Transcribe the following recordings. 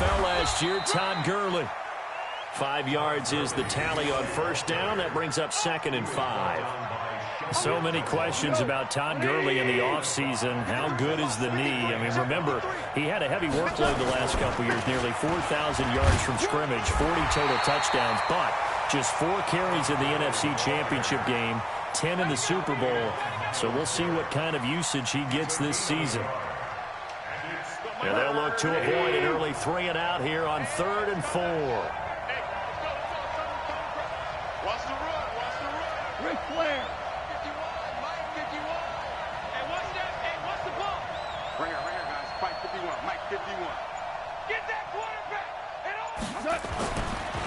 NFL last year, Todd Gurley. 5 yards is the tally on first down. That brings up 2nd and 5. So many questions about Todd Gurley in the offseason. How good is the knee? I mean, remember, he had a heavy workload the last couple years, nearly 4,000 yards from scrimmage, 40 total touchdowns, but just 4 carries in the NFC Championship game, 10 in the Super Bowl. So we'll see what kind of usage he gets this season. And they'll look to avoid an early 3 and out here on 3rd and 4. Watch the run. Ric Flair. 51, Mike 51. Hey, watch that. Hey, watch the ball. Right here, guys. Mike 51. Mike 51. Get that quarterback.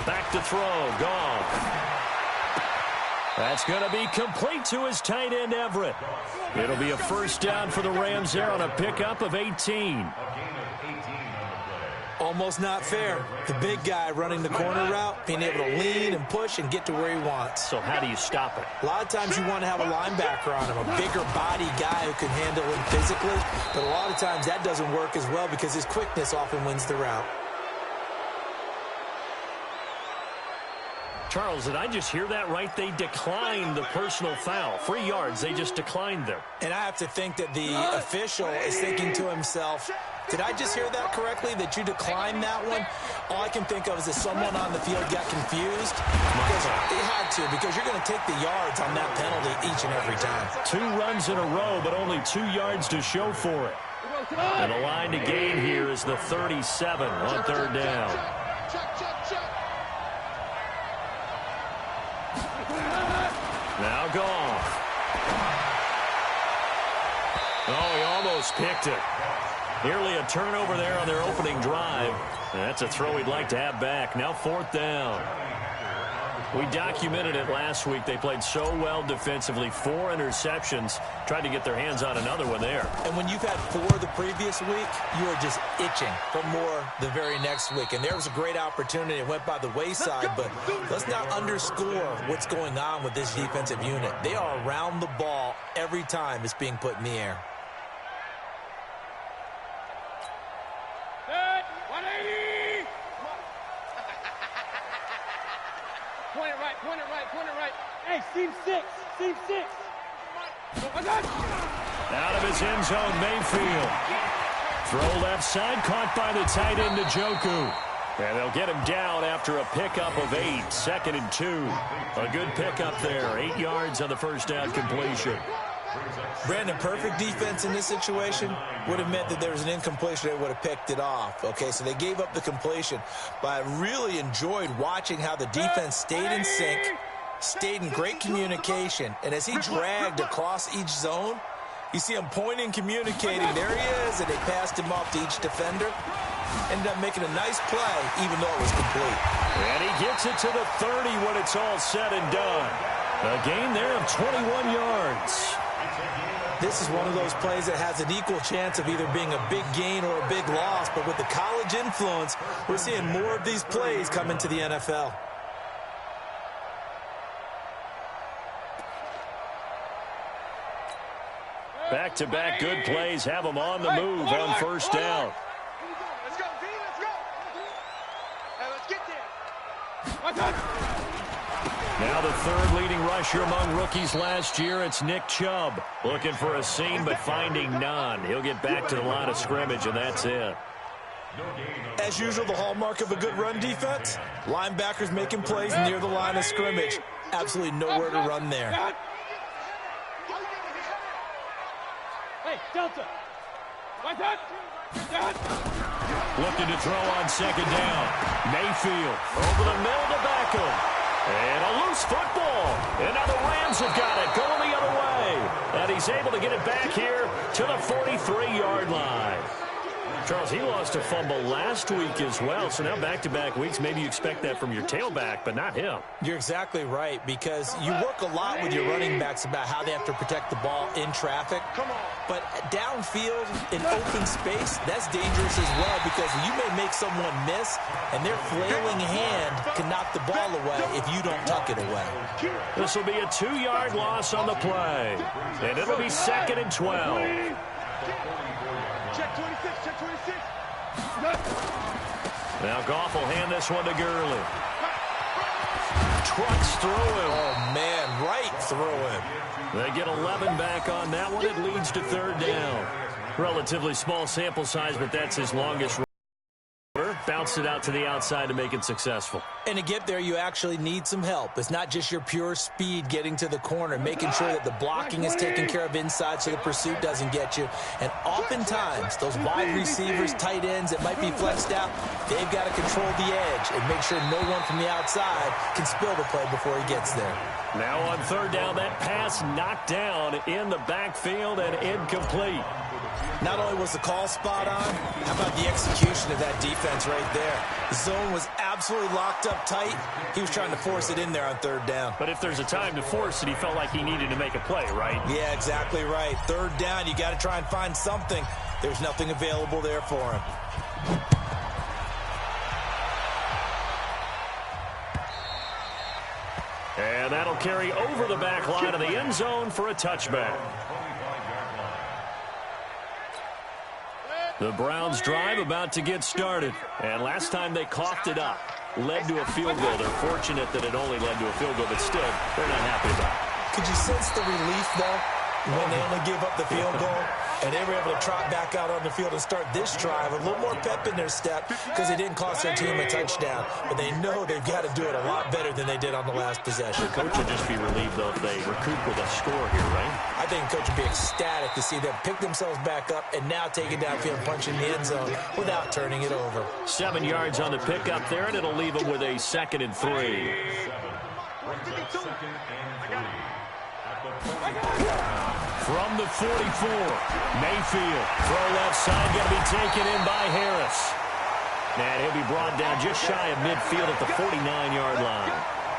Back to throw. Goff. That's going to be complete to his tight end, Everett. It'll be a first down for the Rams there on a pickup of 18. Almost not fair. The big guy running the corner route, being able to lean and push and get to where he wants. So how do you stop it? A lot of times you want to have a linebacker on him, a bigger body guy who can handle him physically. But a lot of times that doesn't work as well because his quickness often wins the route. Charles, did I just hear that right? They declined the personal foul. 3 yards, they just declined them. And I have to think that the official is thinking to himself, did I just hear that correctly, that you declined that one? All I can think of is that someone on the field got confused. Because they had to, because you're going to take the yards on that penalty each and every time. 2 runs in a row, but only 2 yards to show for it. And the line to gain here is the 37 on 3rd down. Now Goff. Oh, he almost picked it. Nearly a turnover there on their opening drive. That's a throw he'd like to have back. Now 4th down. We documented it last week. They played so well defensively. 4 interceptions. Tried to get their hands on another one there. And when you've had 4 the previous week, you are just itching for more the very next week. And there was a great opportunity. It went by the wayside, but let's not underscore what's going on with this defensive unit. They are around the ball every time it's being put in the air. Point it right. Hey, seam 6. Out of his end zone, Mayfield. Throw left side, caught by the tight end, Njoku. And they'll get him down after a pickup of 8, 2nd and 2. A good pickup there, 8 yards on the first down completion. Brandon, perfect defense in this situation would have meant that there was an incompletion. They would have picked it off. Okay, so they gave up the completion. But I really enjoyed watching how the defense stayed in sync, stayed in great communication. And as he dragged across each zone, you see him pointing, communicating. There he is, and they passed him off to each defender. Ended up making a nice play, even though it was complete. And he gets it to the 30 when it's all said and done. A gain there of 21 yards. This is one of those plays that has an equal chance of either being a big gain or a big loss. But with the college influence, we're seeing more of these plays come into the NFL. Back-to-back good plays have them on the move on first down. Let's go, D, let's go. Hey, let's get there. Now the 3rd leading rusher among rookies last year, it's Nick Chubb. Looking for a seam, but finding none. He'll get back to the line of scrimmage, and that's it. As usual, the hallmark of a good run defense, linebackers making plays near the line of scrimmage. Absolutely nowhere to run there. Hey, Delta. Looking to throw on 2nd down. Mayfield over the middle to Beckham. And a loose football. And now the Rams have got it going the other way. And he's able to get it back here to the 43-yard line. Charles, he lost a fumble last week as well, so now back-to-back weeks, maybe you expect that from your tailback, but not him. You're exactly right, because you work a lot with your running backs about how they have to protect the ball in traffic. But downfield, in open space, that's dangerous as well, because you may make someone miss, and their flailing hand can knock the ball away if you don't tuck it away. This will be a 2-yard loss on the play, and it'll be 2nd and 12. Check 26, check 26. Now Goff will hand this one to Gurley. Trucks through him. Oh, man, right through him. They get 11 back on that one. It leads to third down. Relatively small sample size, but that's his longest. Bounced it out to the outside to make it successful. And to get there, you actually need some help. It's not just your pure speed getting to the corner, making sure that the blocking is taken care of inside so the pursuit doesn't get you. And oftentimes, those wide receivers, tight ends that might be flexed out, they've got to control the edge and make sure no one from the outside can spill the play before he gets there. Now on third down, that pass knocked down in the backfield and incomplete. Not only was the call spot on, how about the execution of that defense right there? The zone was absolutely locked up tight. He was trying to force it in there on third down. But if there's a time to force it, he felt like he needed to make a play, right? Yeah, exactly right. Third down, you got to try and find something. There's nothing available there for him. And that'll carry over the back line of the end zone for a touchback. The Browns drive about to get started. And last time they coughed it up, led to a field goal. They're fortunate that it only led to a field goal, but still, they're not happy about it. Could you sense the relief, though, when they only gave up the field goal? And they were able to trot back out on the field and start this drive a little more pep in their step because they didn't cost their team a touchdown. But they know they've got to do it a lot better than they did on the last possession. Coach will just be relieved, though, if they recoup with a score here, right? I think Coach would be ecstatic to see them pick themselves back up and now take it downfield and punch in the end zone without turning it over. 7 yards on the pickup there, and it'll leave them with a 2nd and 3. From the 44, Mayfield, throw left side, going to be taken in by Harris. And he'll be brought down just shy of midfield at the 49-yard line.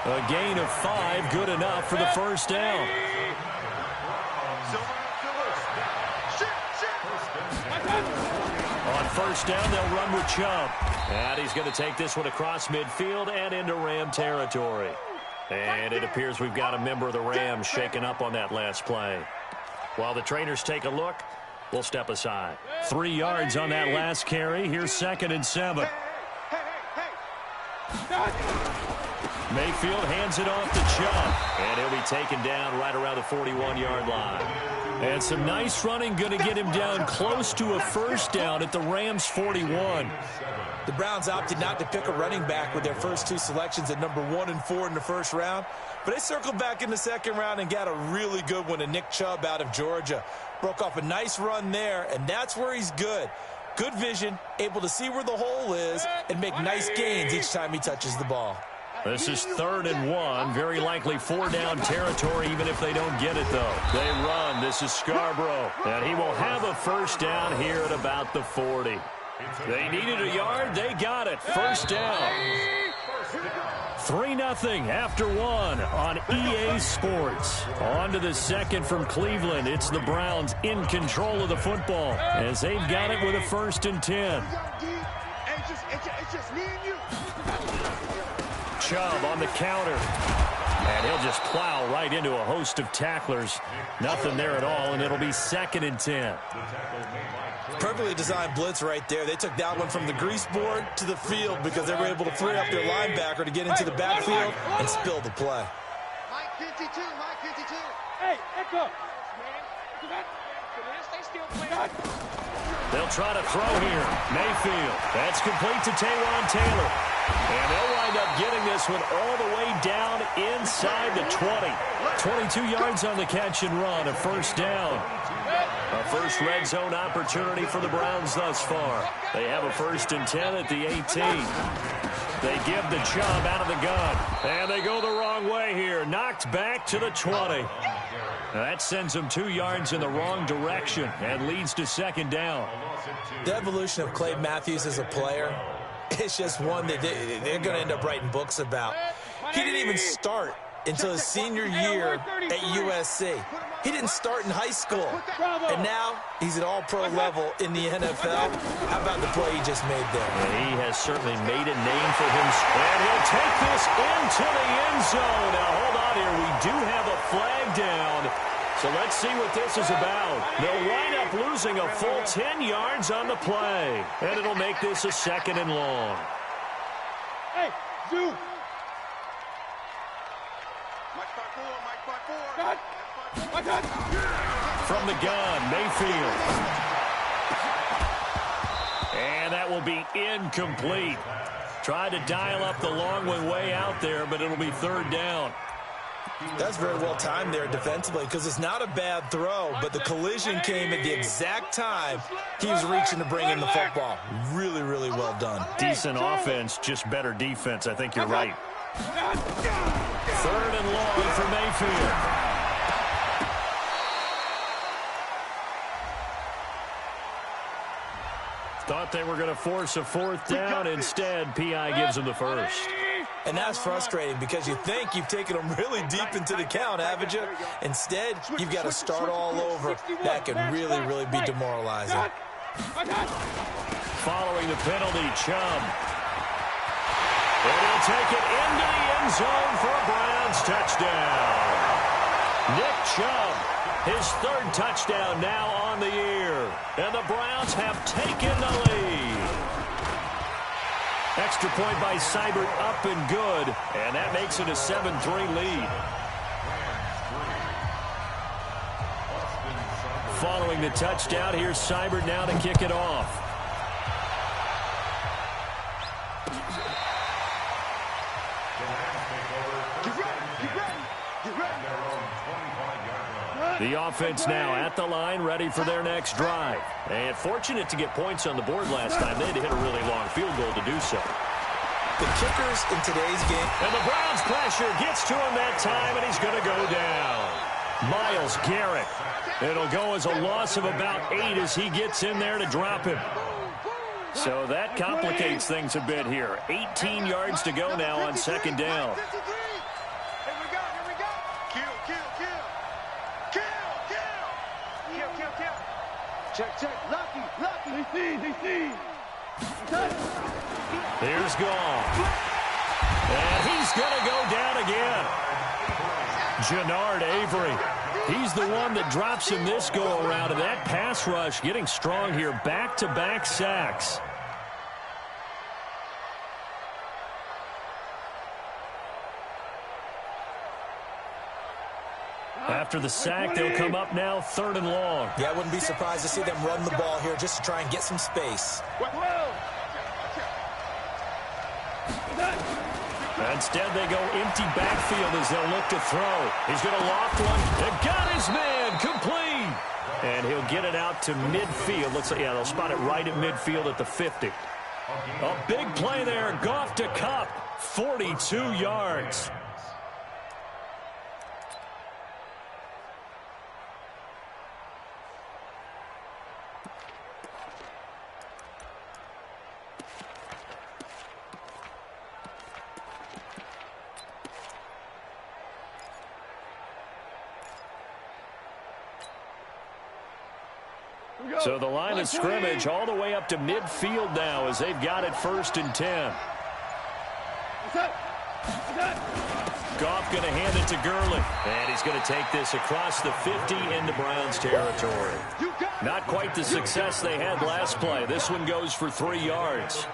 A gain of 5, good enough for the first down. On first down, they'll run with Chubb. And he's going to take this one across midfield and into Ram territory. And it appears we've got a member of the Rams shaken up on that last play. While the trainers take a look, we'll step aside. 3 yards on that last carry. Here's 2nd and 7. Mayfield hands it off to Chubb. And he'll be taken down right around the 41-yard line. And some nice running going to get him down close to a first down at the Rams' 41. The Browns opted not to pick a running back with their first 2 selections at number 1 and 4 in the first round. But they circled back in the second round and got a really good one to Nick Chubb out of Georgia. Broke off a nice run there, and that's where he's good. Good vision, able to see where the hole is, and make nice gains each time he touches the ball. This is 3rd and 1. Very likely 4-down territory, even if they don't get it, though. They run. This is Scarborough. And he will have a first down here at about the 40. They needed a yard. They got it. First down. 3-0 after 1 on EA Sports. On to the second from Cleveland. It's the Browns in control of the football as they've got it with a 1st and 10. It's just me and you. Chubb on the counter. And he'll just plow right into a host of tacklers. Nothing there at all, and it'll be 2nd and 10. Perfectly designed blitz right there. They took that one from the grease board to the field because they were able to free up their linebacker to get into the backfield and spill the play. Mike 52, Mike 52. Hey, echo. They'll try to throw here. Mayfield. That's complete to Taywan Taylor. And they'll wind up getting this one all the way down inside the 20. 22 yards on the catch and run. A first down. A first red zone opportunity for the Browns thus far. They have a 1st and 10 at the 18. They give the Chubb out of the gun. And they go the wrong way here. Knocked back to the 20. That sends them 2 yards in the wrong direction and leads to 2nd down. The evolution of Clay Matthews as a player, it's just one that they're going to end up writing books about. He didn't even start until his senior year at USC. He didn't start in high school. And now he's at all-pro level in the NFL. How about the play he just made there? And he has certainly made a name for himself. And he'll take this into the end zone. Now, hold on here. We do have a flag down. So let's see what this is about. They'll wind up losing a full 10 yards on the play. And it'll make this a 2nd and long. Hey, Zoo. Mike 5-4, Mike 5-4. Cut. My cut. From the gun, Mayfield. And that will be incomplete. Tried to dial up the long one way out there, but it'll be third down. That's very well timed there defensively because it's not a bad throw, but the collision came at the exact time he was reaching to bring in the football. Really, really well done. Decent offense, just better defense. I think you're right. Third and long for Mayfield. Thought they were going to force a fourth down. Instead, P.I. gives them the first. And that's frustrating because you think you've taken them really deep into the count, haven't you? Instead, you've got to start all over. That can really, really be demoralizing. Following the penalty, Chubb. And he'll take it into the end zone for a Browns touchdown. Nick Chubb, his third touchdown now on the year. And the Browns have taken the lead. Extra point by Seibert up and good. And that makes it a 7-3 lead. Following the touchdown, here's Seibert now to kick it off. The offense now at the line, ready for their next drive. And fortunate to get points on the board last time. They had to hit a really long field goal to do so. The kickers in today's game. And the Browns pressure gets to him that time, and he's going to go down. Myles Garrett. It'll go as a loss of about 8 as he gets in there to drop him. So that complicates things a bit here. 18 yards to go now on second down. Check. Lucky. They see. Here's Goff. And he's going to go down again. Jannard Avery. He's the one that drops him this go-around. And that pass rush getting strong here. Back-to-back sacks. After the sack, they'll come up now third and long. Yeah, I wouldn't be surprised to see them run the ball here just to try and get some space. Instead, they go empty backfield as they'll look to throw. He's going to loft one. And got his man complete. And he'll get it out to midfield. Looks like, yeah, they'll spot it right at midfield at the 50. A big play there. Goff to Kupp. 42 yards. So the line of scrimmage all the way up to midfield now as they've got it 1st and 10. Goff going to hand it to Gurley. And he's going to take this across the 50 into Browns territory. Not quite the success they had last play. This one goes for 3 yards.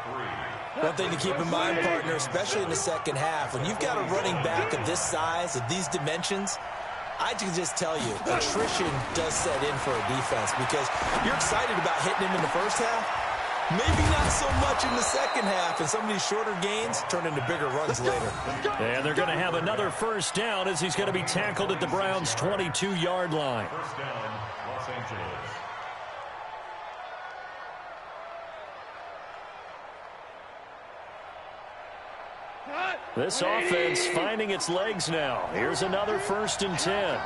One thing to keep in mind, partner, especially in the second half, when you've got a running back of this size, of these dimensions, I can just tell you, attrition does set in for a defense because you're excited about hitting him in the first half. Maybe not so much in the second half, and some of these shorter gains turn into bigger runs later. And they're going to have another first down as he's going to be tackled at the Browns' 22-yard line. First down, Los Angeles. This offense finding its legs now. Here's another 1st and 10.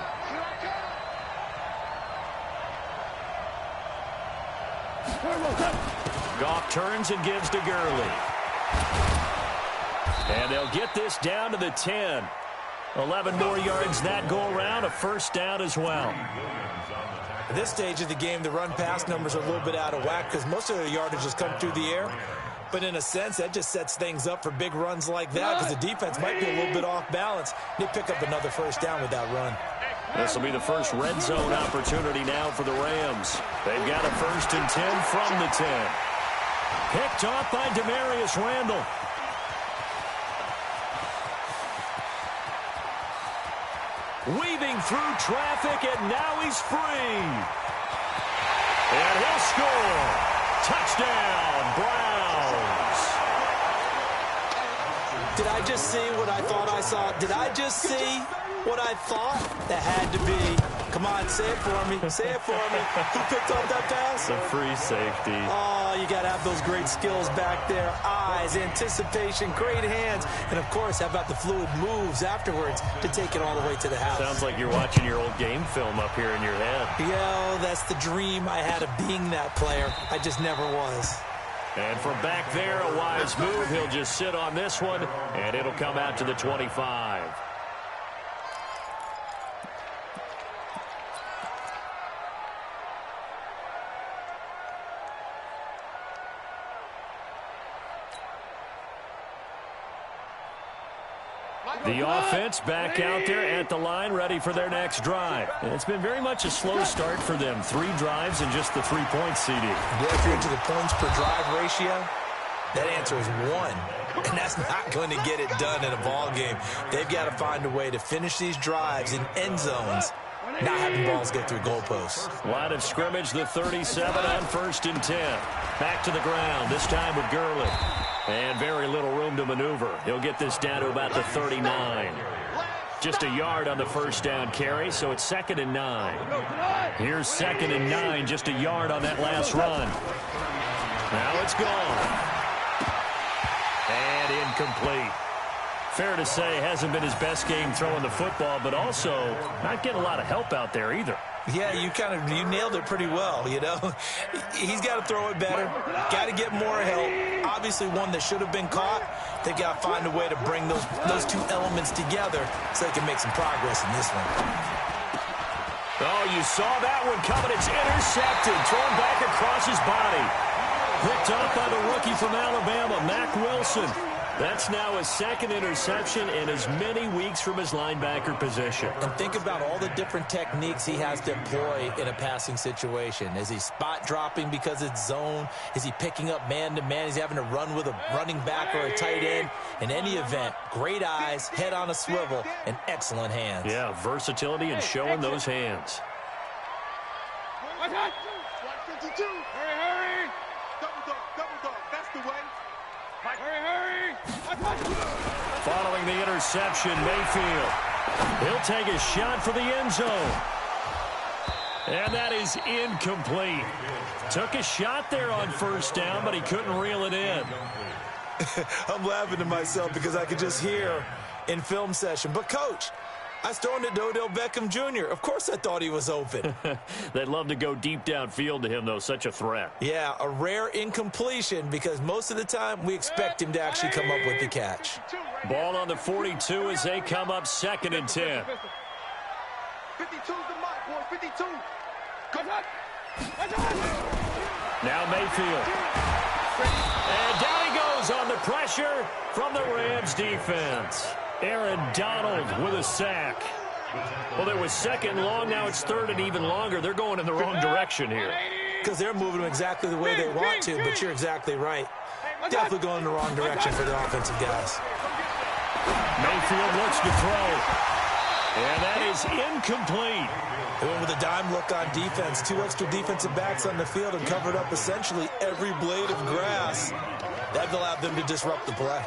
Goff turns and gives to Gurley. And they'll get this down to the 10. 11 more yards that go around, a first down as well. At this stage of the game, the run-pass numbers are a little bit out of whack because most of the yardage has come through the air. But in a sense, that just sets things up for big runs like that because the defense might be a little bit off balance. They pick up another first down with that run. This will be the first red zone opportunity now for the Rams. They've got a 1st and 10 from the 10. Picked off by Demarius Randall. weaving through traffic, and now he's free. And he'll score. Touchdown, Browns. Did I just see what I thought I saw? Did I just see what I thought? That had to be. Come on, say it for me. Say it for me. Who picked up that pass? The free safety. Oh, you got to have those great skills back there. Eyes, anticipation, great hands. And, of course, how about the fluid moves afterwards to take it all the way to the house? Sounds like you're watching your old game film up here in your head. Yeah, that's the dream I had of being that player. I just never was. And from back there, a wise move. He'll just sit on this one, and it'll come out to the 25. The offense back out there at the line, ready for their next drive. And it's been very much a slow start for them. 3 drives and just the 3 points, CD. Yeah, if you're into the points per drive ratio, that answer is 1. And that's not going to get it done in a ball game. They've got to find a way to finish these drives in end zones, not having balls get through goalposts. Line of scrimmage, the 37 on 1st and 10. Back to the ground, this time with Gurley. And very little room to maneuver. He'll get this down to about the 39. Just a yard on the first down carry, so it's 2nd and 9. Here's 2nd and 9, just a yard on that last run. Now it's gone. And incomplete. Fair to say, hasn't been his best game throwing the football, but also not getting a lot of help out there either. Yeah, you nailed it pretty well, you know. He's got to throw it better, got to get more help. Obviously one that should have been caught. They've got to find a way to bring those two elements together so they can make some progress in this one. Oh, you saw that one coming. It's intercepted, thrown back across his body. Picked up by the rookie from Alabama, Mack Wilson. That's now his 2nd interception in as many weeks from his linebacker position. And think about all the different techniques he has to employ in a passing situation. Is he spot dropping because it's zone? Is he picking up man-to-man? Is he having to run with a running back or a tight end? In any event, great eyes, head on a swivel, and excellent hands. Yeah, versatility and showing those hands. 152. Hurry. Double dog. That's the way. Hurry. Following the interception, Mayfield. He'll take a shot for the end zone. And that is incomplete. Took a shot there on 1st down, but he couldn't reel it in. I'm laughing to myself because I could just hear in film session. But, Coach, I was throwing to Odell Beckham Jr. Of course I thought he was open. They'd love to go deep downfield to him, though. Such a threat. Yeah, a rare incompletion because most of the time we expect him to actually come up with the catch. Ball on the 42 as they come up 2nd and 10. 52's the mark, boy. 52. Now Mayfield. And down he goes on the pressure from the Rams defense. Aaron Donald with a sack. Well, there was 2nd long. Now it's 3rd and even longer. They're going in the wrong direction here. Because they're moving them exactly the way they want to, but you're exactly right. Definitely going in the wrong direction for the offensive guys. Mayfield looks to throw. And that is incomplete. They went with a dime look on defense. 2 extra defensive backs on the field and covered up essentially every blade of grass. That allowed them to disrupt the play.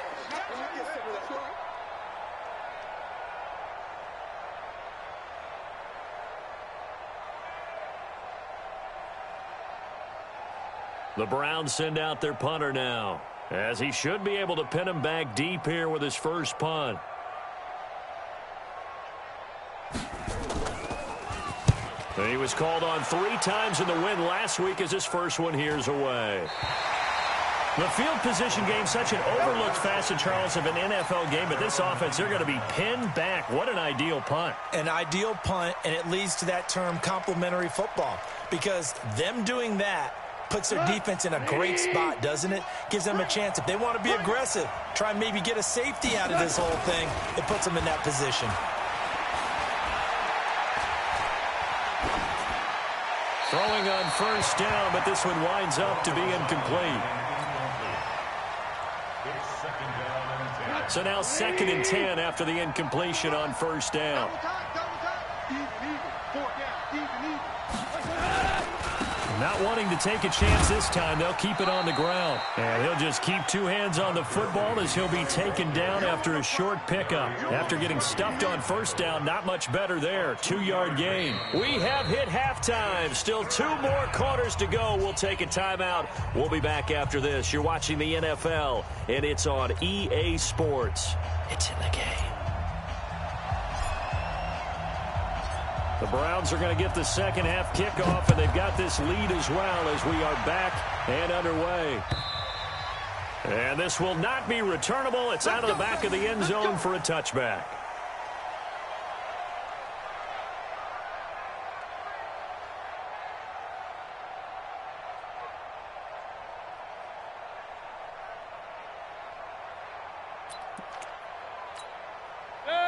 The Browns send out their punter now, as he should be able to pin him back deep here with his first punt. He was called on 3 times in the win last week as his first one here's away. The field position game, such an overlooked facet, Charles, of an NFL game, but this offense, they're going to be pinned back. What an ideal punt. An ideal punt, and it leads to that term complementary football, because them doing that puts their defense in a great spot, doesn't it? Gives them a chance. If they want to be aggressive, try and maybe get a safety out of this whole thing, it puts them in that position. Throwing on 1st down, but this one winds up to be incomplete. So now 2nd and 10 after the incompletion on 1st down. Not wanting to take a chance this time, they'll keep it on the ground. And he'll just keep two hands on the football as he'll be taken down after a short pickup. After getting stuffed on first down, not much better there. 2-yard gain. We have hit halftime. Still 2 more quarters to go. We'll take a timeout. We'll be back after this. You're watching the NFL, and it's on EA Sports. It's in the game. The Browns are going to get the second half kickoff, and they've got this lead as well as we are back and underway. And this will not be returnable. It's out of the back of the end zone for a touchback.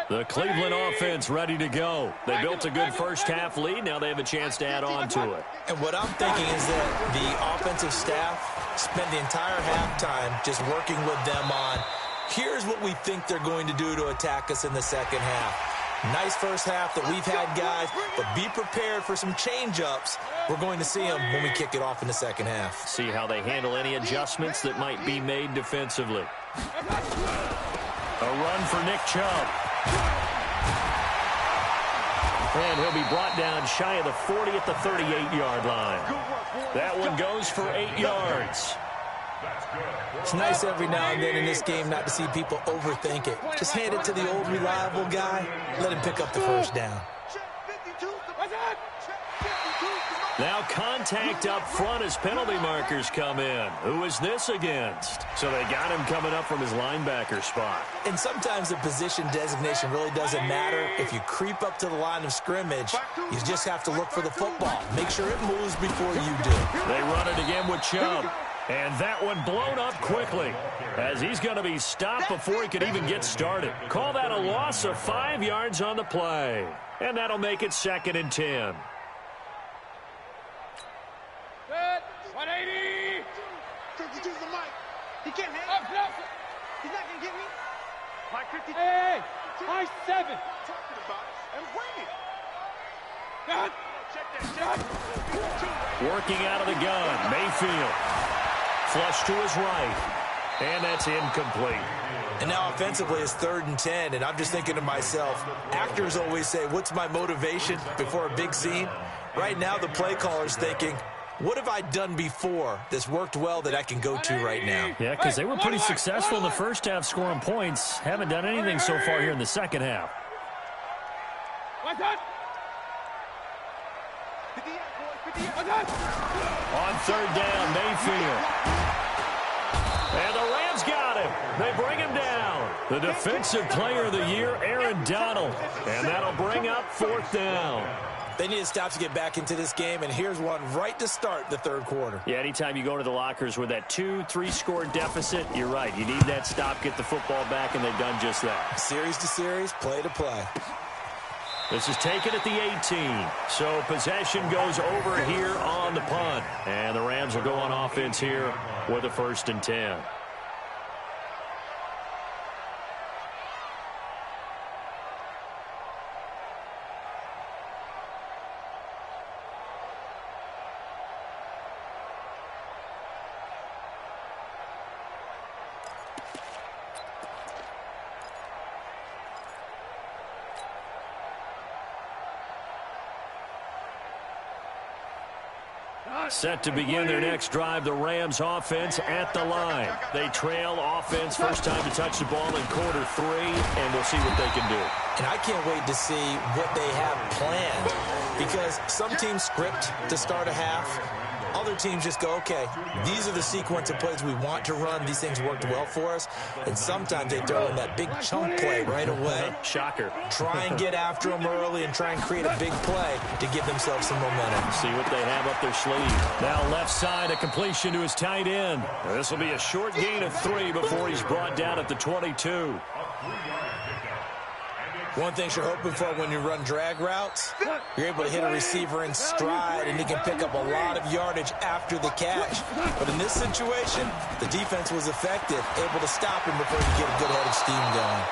The Cleveland offense ready to go. They built a good first-half lead. Now they have a chance to add on to it. And what I'm thinking is that the offensive staff spent the entire halftime just working with them on, here's what we think they're going to do to attack us in the second half. Nice first half that we've had, guys, but be prepared for some change-ups. We're going to see them when we kick it off in the second half. See how they handle any adjustments that might be made defensively. A run for Nick Chubb. And he'll be brought down shy of the 40 at the 38-yard line. That one goes for 8 yards. It's nice every now and then in this game not to see people overthink it. Just hand it to the old reliable guy. Let him pick up the first down. Now contact up front as penalty markers come in. Who is this against? So they got him coming up from his linebacker spot. And sometimes the position designation really doesn't matter. If you creep up to the line of scrimmage, you just have to look for the football. Make sure it moves before you do. They run it again with Chubb. And that one blown up quickly as he's going to be stopped before he could even get started. Call that a loss of 5 yards on the play. And that'll make it 2nd and 10. 180. 52 the mic. He can't hit. He's not gonna get me. Mike 52. Hey, Mike 7. Talking about it and bring it. Check that. Working out of the gun, Mayfield. Flush to his right. And that's incomplete. And now offensively it's 3rd and 10, and I'm just thinking to myself, actors always say, what's my motivation before a big scene? Right now the play caller's thinking, what have I done before that's worked well that I can go to right now? Yeah, because they were pretty successful in the first half scoring points. Haven't done anything so far here in the second half. On 3rd down, Mayfield. And the Rams got him. They bring him down. The defensive player of the year, Aaron Donald. And that'll bring up 4th down. They need to stop to get back into this game, and here's one right to start the 3rd quarter. Yeah, anytime you go to the lockers with that 2-3 deficit, you're right. You need that stop, get the football back, and they've done just that. Series to series, play to play. This is taken at the 18. So possession goes over here on the punt. And the Rams will go on offense here with a 1st and 10. Set to begin their next drive, the Rams offense at the line. They trail offense, first time to touch the ball in quarter 3, and we'll see what they can do. And I can't wait to see what they have planned, because some teams script to start a half. Other teams just go, okay, these are the sequence of plays we want to run. These things worked well for us. And sometimes they throw in that big chunk play right away. Shocker. Try and get after them early and try and create a big play to give themselves some momentum. See what they have up their sleeve. Now left side, a completion to his tight end. This will be a short gain of 3 before he's brought down at the 22. One thing you're hoping for when you run drag routes, you're able to hit a receiver in stride, and he can pick up a lot of yardage after the catch. But in this situation, the defense was effective, able to stop him before he could get a good head of steam going.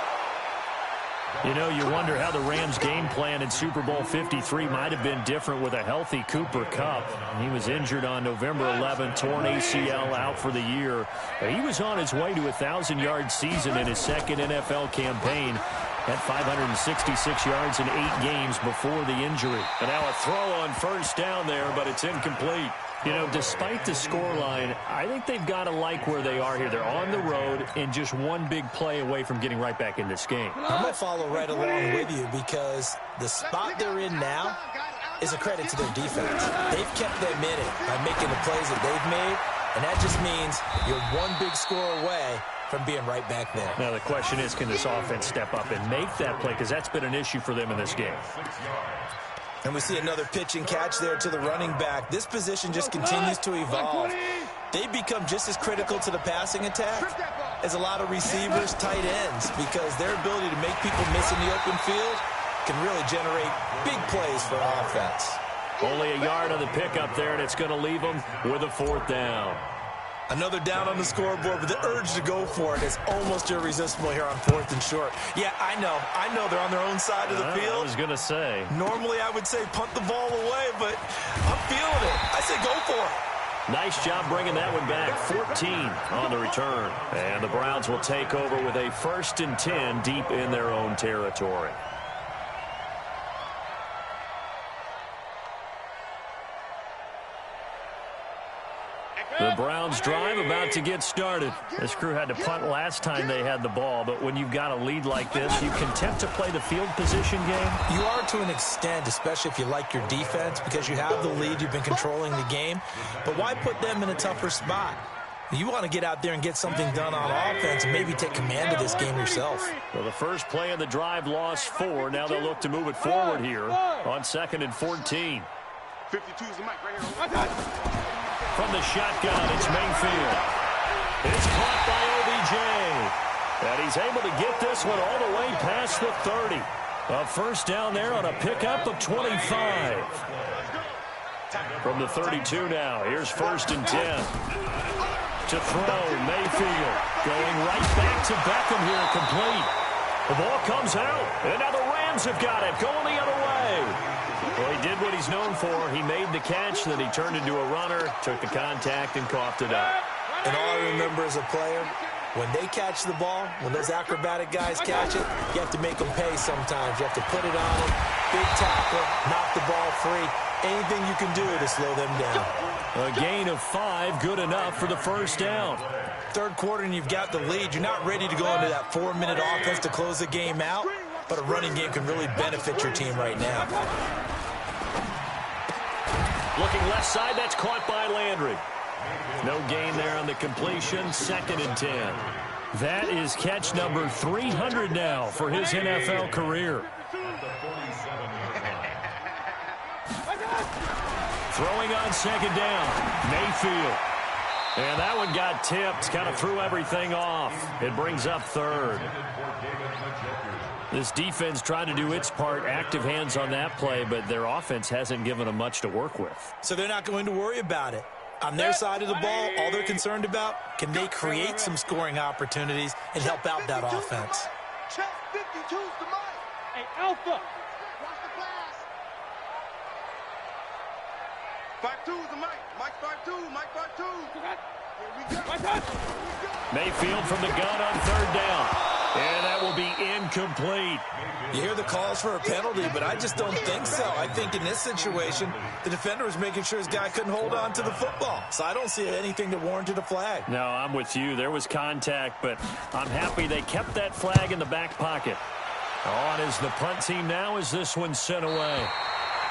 You know, you wonder how the Rams' game plan in Super Bowl 53 might have been different with a healthy Cooper Kupp. He was injured on November 11th, torn ACL, out for the year. But he was on his way to a 1,000-yard season in his second NFL campaign. Had 566 yards in 8 games before the injury. And now a throw on first down there, but it's incomplete. You know, despite the scoreline, I think they've got to like where they are here. They're on the road and just one big play away from getting right back in this game. I'm going to follow right along with you because the spot they're in now is a credit to their defense. They've kept them in it by making the plays that they've made, and that just means you're one big score away from being right back there. Now the question is, can this offense step up and make that play? Because that's been an issue for them in this game. And we see another pitch and catch there to the running back. This position just continues to evolve. They become just as critical to the passing attack as a lot of receivers, tight ends, because their ability to make people miss in the open field can really generate big plays for an offense. Only a yard on the pickup there, and it's going to leave them with a 4th down. Another down on the scoreboard, but the urge to go for it is almost irresistible here on 4th and short. Yeah, I know they're on their own side of the field. I was going to say. Normally I would say punt the ball away, but I'm feeling it. I say go for it. Nice job bringing that one back. 14 on the return. And the Browns will take over with a 1st and 10 deep in their own territory. The Browns drive about to get started. This crew had to punt last time they had the ball, but when you've got a lead like this, you can tempt to play the field position game. You are to an extent, especially if you like your defense, because you have the lead, you've been controlling the game. But why put them in a tougher spot? You want to get out there and get something done on offense and maybe take command of this game yourself. Well, the first play of the drive lost 4. Now they'll look to move it forward here on 2nd and 14. 52 is the mic right here. From the shotgun, it's Mayfield. It's caught by OBJ. And he's able to get this one all the way past the 30. A 1st down there on a pickup of 25. From the 32 now, here's 1st and 10. To throw, Mayfield going right back to Beckham here, complete. The ball comes out, and now the Rams have got it, going the other way. Well, he did what he's known for. He made the catch, then he turned into a runner, took the contact, and coughed it up. And all I remember as a player, when they catch the ball, when those acrobatic guys catch it, you have to make them pay sometimes. You have to put it on them, big tackle, knock the ball free. Anything you can do to slow them down. A gain of 5, good enough for the 1st down. 3rd quarter and you've got the lead. You're not ready to go into that 4-minute offense to close the game out, but a running game can really benefit your team right now. Looking left side, that's caught by Landry. No gain there on the completion, 2nd and 10. That is catch number 300 now for his NFL career. Throwing on 2nd down, Mayfield. And that one got tipped, kind of threw everything off. It brings up 3rd. This defense tried to do its part, active hands on that play, but their offense hasn't given them much to work with. So they're not going to worry about it. On their side of the ball, all they're concerned about, can they create some scoring opportunities and help out that offense? Check 52's the mic. Hey, Alpha. Watch the glass. 52 is the mic. Mike 52. Mike 52. Here we go. Mayfield from the gun on 3rd down. And that will be incomplete. You hear the calls for a penalty, but I just don't think so. I think in this situation, the defender was making sure his guy couldn't hold on to the football. So I don't see anything that warranted a flag. No, I'm with you. There was contact, but I'm happy they kept that flag in the back pocket. On is the punt team now as this one's sent away.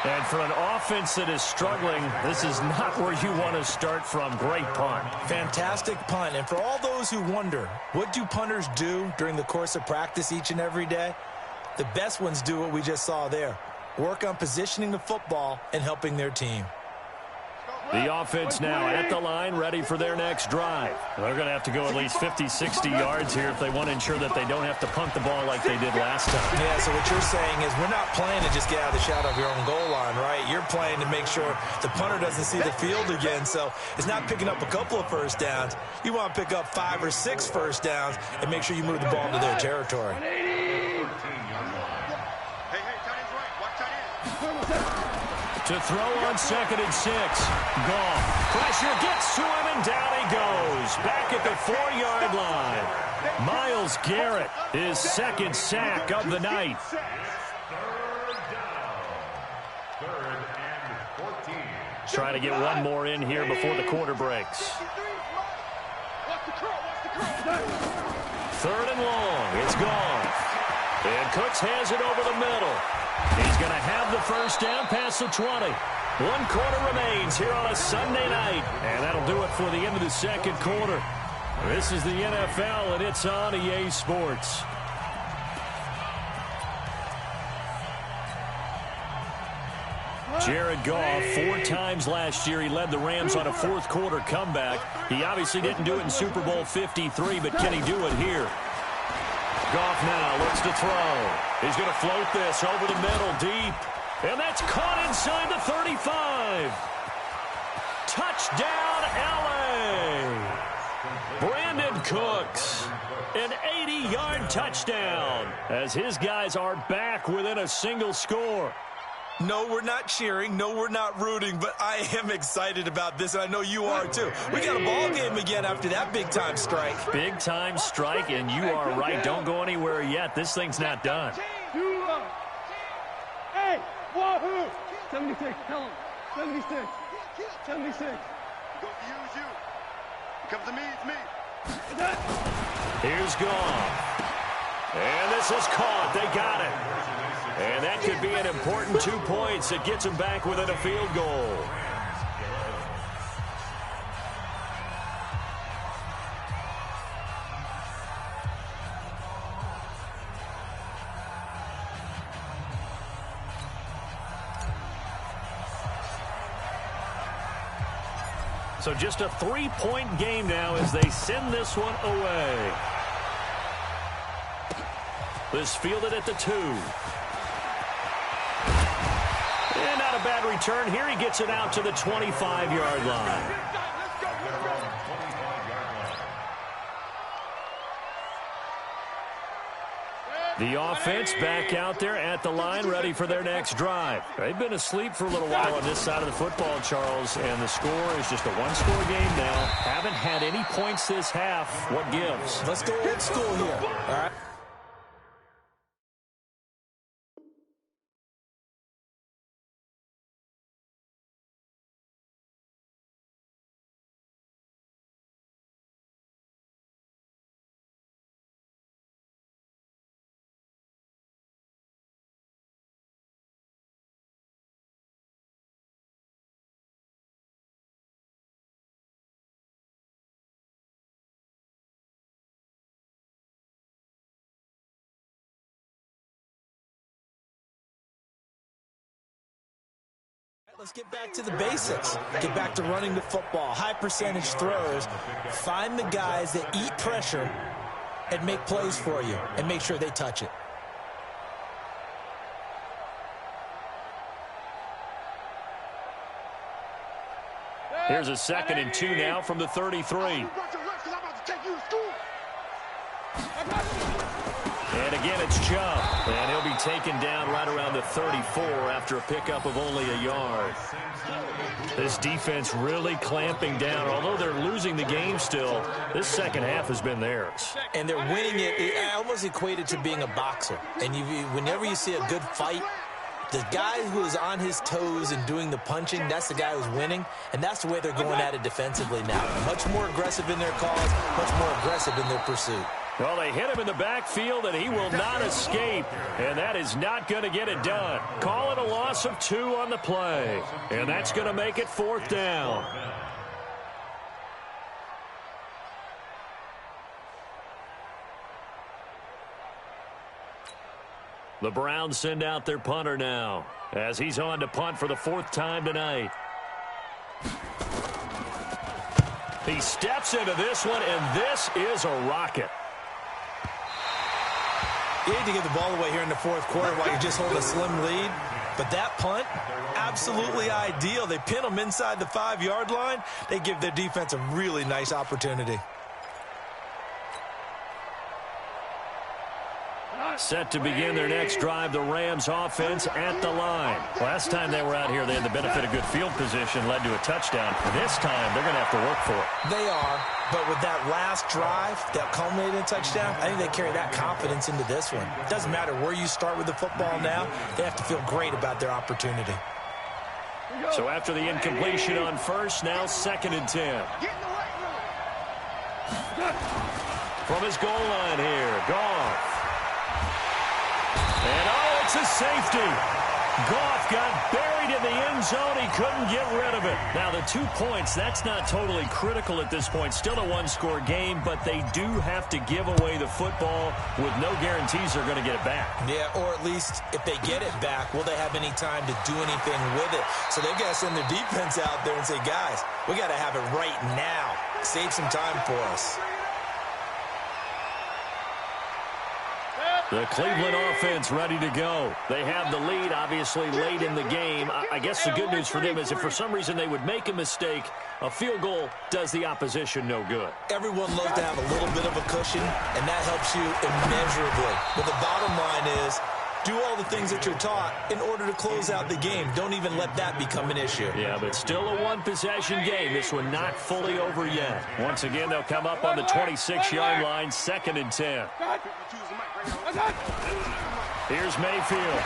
And for an offense that is struggling, this is not where you want to start from. Great punt. Fantastic punt. And for all those who wonder, what do punters do during the course of practice each and every day? The best ones do what we just saw there. Work on positioning the football and helping their team. The offense now at the line, ready for their next drive. They're going to have to go at least 50, 60 yards here if they want to ensure that they don't have to punt the ball like they did last time. Yeah, so what you're saying is we're not playing to just get out of the shadow of your own goal line, right? You're playing to make sure the punter doesn't see the field again. So it's not picking up a couple of 1st downs. You want to pick up 5 or 6 1st downs and make sure you move the ball into their territory. To throw on 2nd and 6. Goff. Pressure gets to him, and down he goes. Back at the 4-yard line. Myles Garrett, his 2nd sack of the night. Trying to get one more in here before the quarter breaks. 3rd and long. It's Goff. And Cooks has it over the middle. He's going to have the first down past the 20. 1 quarter remains here on a Sunday night. And that'll do it for the end of the 2nd quarter. This is the NFL, and it's on EA Sports. Jared Goff, 4 times last year, he led the Rams on a 4th quarter comeback. He obviously didn't do it in Super Bowl 53, but can he do it here? Goff now looks to throw. He's going to float this over the middle deep. And that's caught inside the 35. Touchdown, L.A. Brandon Cooks, an 80-yard touchdown as his guys are back within a single score. No, we're not cheering. No, we're not rooting, but I am excited about this, and I know you are too. We got a ball game again after that big-time strike. Big-time strike, and you are right. Don't go anywhere yet. This thing's not done. Hey, wahoo! 76, tell him. 76. 76. Go use you. Come to me, it's me. Here's Goff. And this is caught. They got it. And that could be an important 2 points that gets them back within a field goal. So just a 3-point game now as they send this one away. This fielded at the 2. And not a bad return here. He gets it out to the 25-yard line. The offense back out there at the line, ready for their next drive. They've been asleep for a little while on this side of the football, Charles, and the score is just a 1-score game now. Haven't had any points this half. What gives? Let's go old school here. All right. Let's get back to the basics. Get back to running the football, high percentage throws. Find the guys that eat pressure and make plays for you and make sure they touch it. Here's a 2nd and 2 now from the 33. And again, it's Chubb. And he'll be taken down right around the 34 after a pickup of only a yard. This defense really clamping down. Although they're losing the game still, this second half has been theirs. And they're winning it. I almost equate it to being a boxer. And whenever you see a good fight, the guy who is on his toes and doing the punching, that's the guy who's winning. And that's the way they're going at it defensively now. Much more aggressive in their calls, much more aggressive in their pursuit. Well, they hit him in the backfield, and he will not escape. And that is not going to get it done. Call it a loss of 2 on the play. And that's going to make it 4th down. The Browns send out their punter now as he's on to punt for the 4th time tonight. He steps into this one, and this is a rocket. You need to get the ball away here in the 4th quarter while you just hold a slim lead. But that punt, absolutely ideal. They pin them inside the 5-yard line. They give their defense a really nice opportunity. Set to begin their next drive, the Rams offense at the line. Last time they were out here, they had the benefit of good field position, led to a touchdown. This time, they're going to have to work for it. They are, but with that last drive that culminated in a touchdown, I think they carry that confidence into this one. Doesn't matter where you start with the football now, they have to feel great about their opportunity. So after the incompletion on first, now 2nd and 10. From his goal line here, Goff. And, oh, it's a safety. Goff got buried in the end zone. He couldn't get rid of it. Now, the 2 points, that's not totally critical at this point. Still a one-score game, but they do have to give away the football with no guarantees they're going to get it back. Yeah, or at least if they get it back, will they have any time to do anything with it? So they've got to send their defense out there and say, guys, we got to have it right now. Save some time for us. The Cleveland offense ready to go. They have the lead, obviously, late in the game. I guess the good news for them is if for some reason they would make a mistake, a field goal does the opposition no good. Everyone loves to have a little bit of a cushion, and that helps you immeasurably. But the bottom line is, do all the things that you're taught in order to close out the game. Don't even let that become an issue. Yeah, but still a one-possession game. This one not fully over yet. Once again, they'll come up on the 26-yard line, 2nd and 10. Here's Mayfield.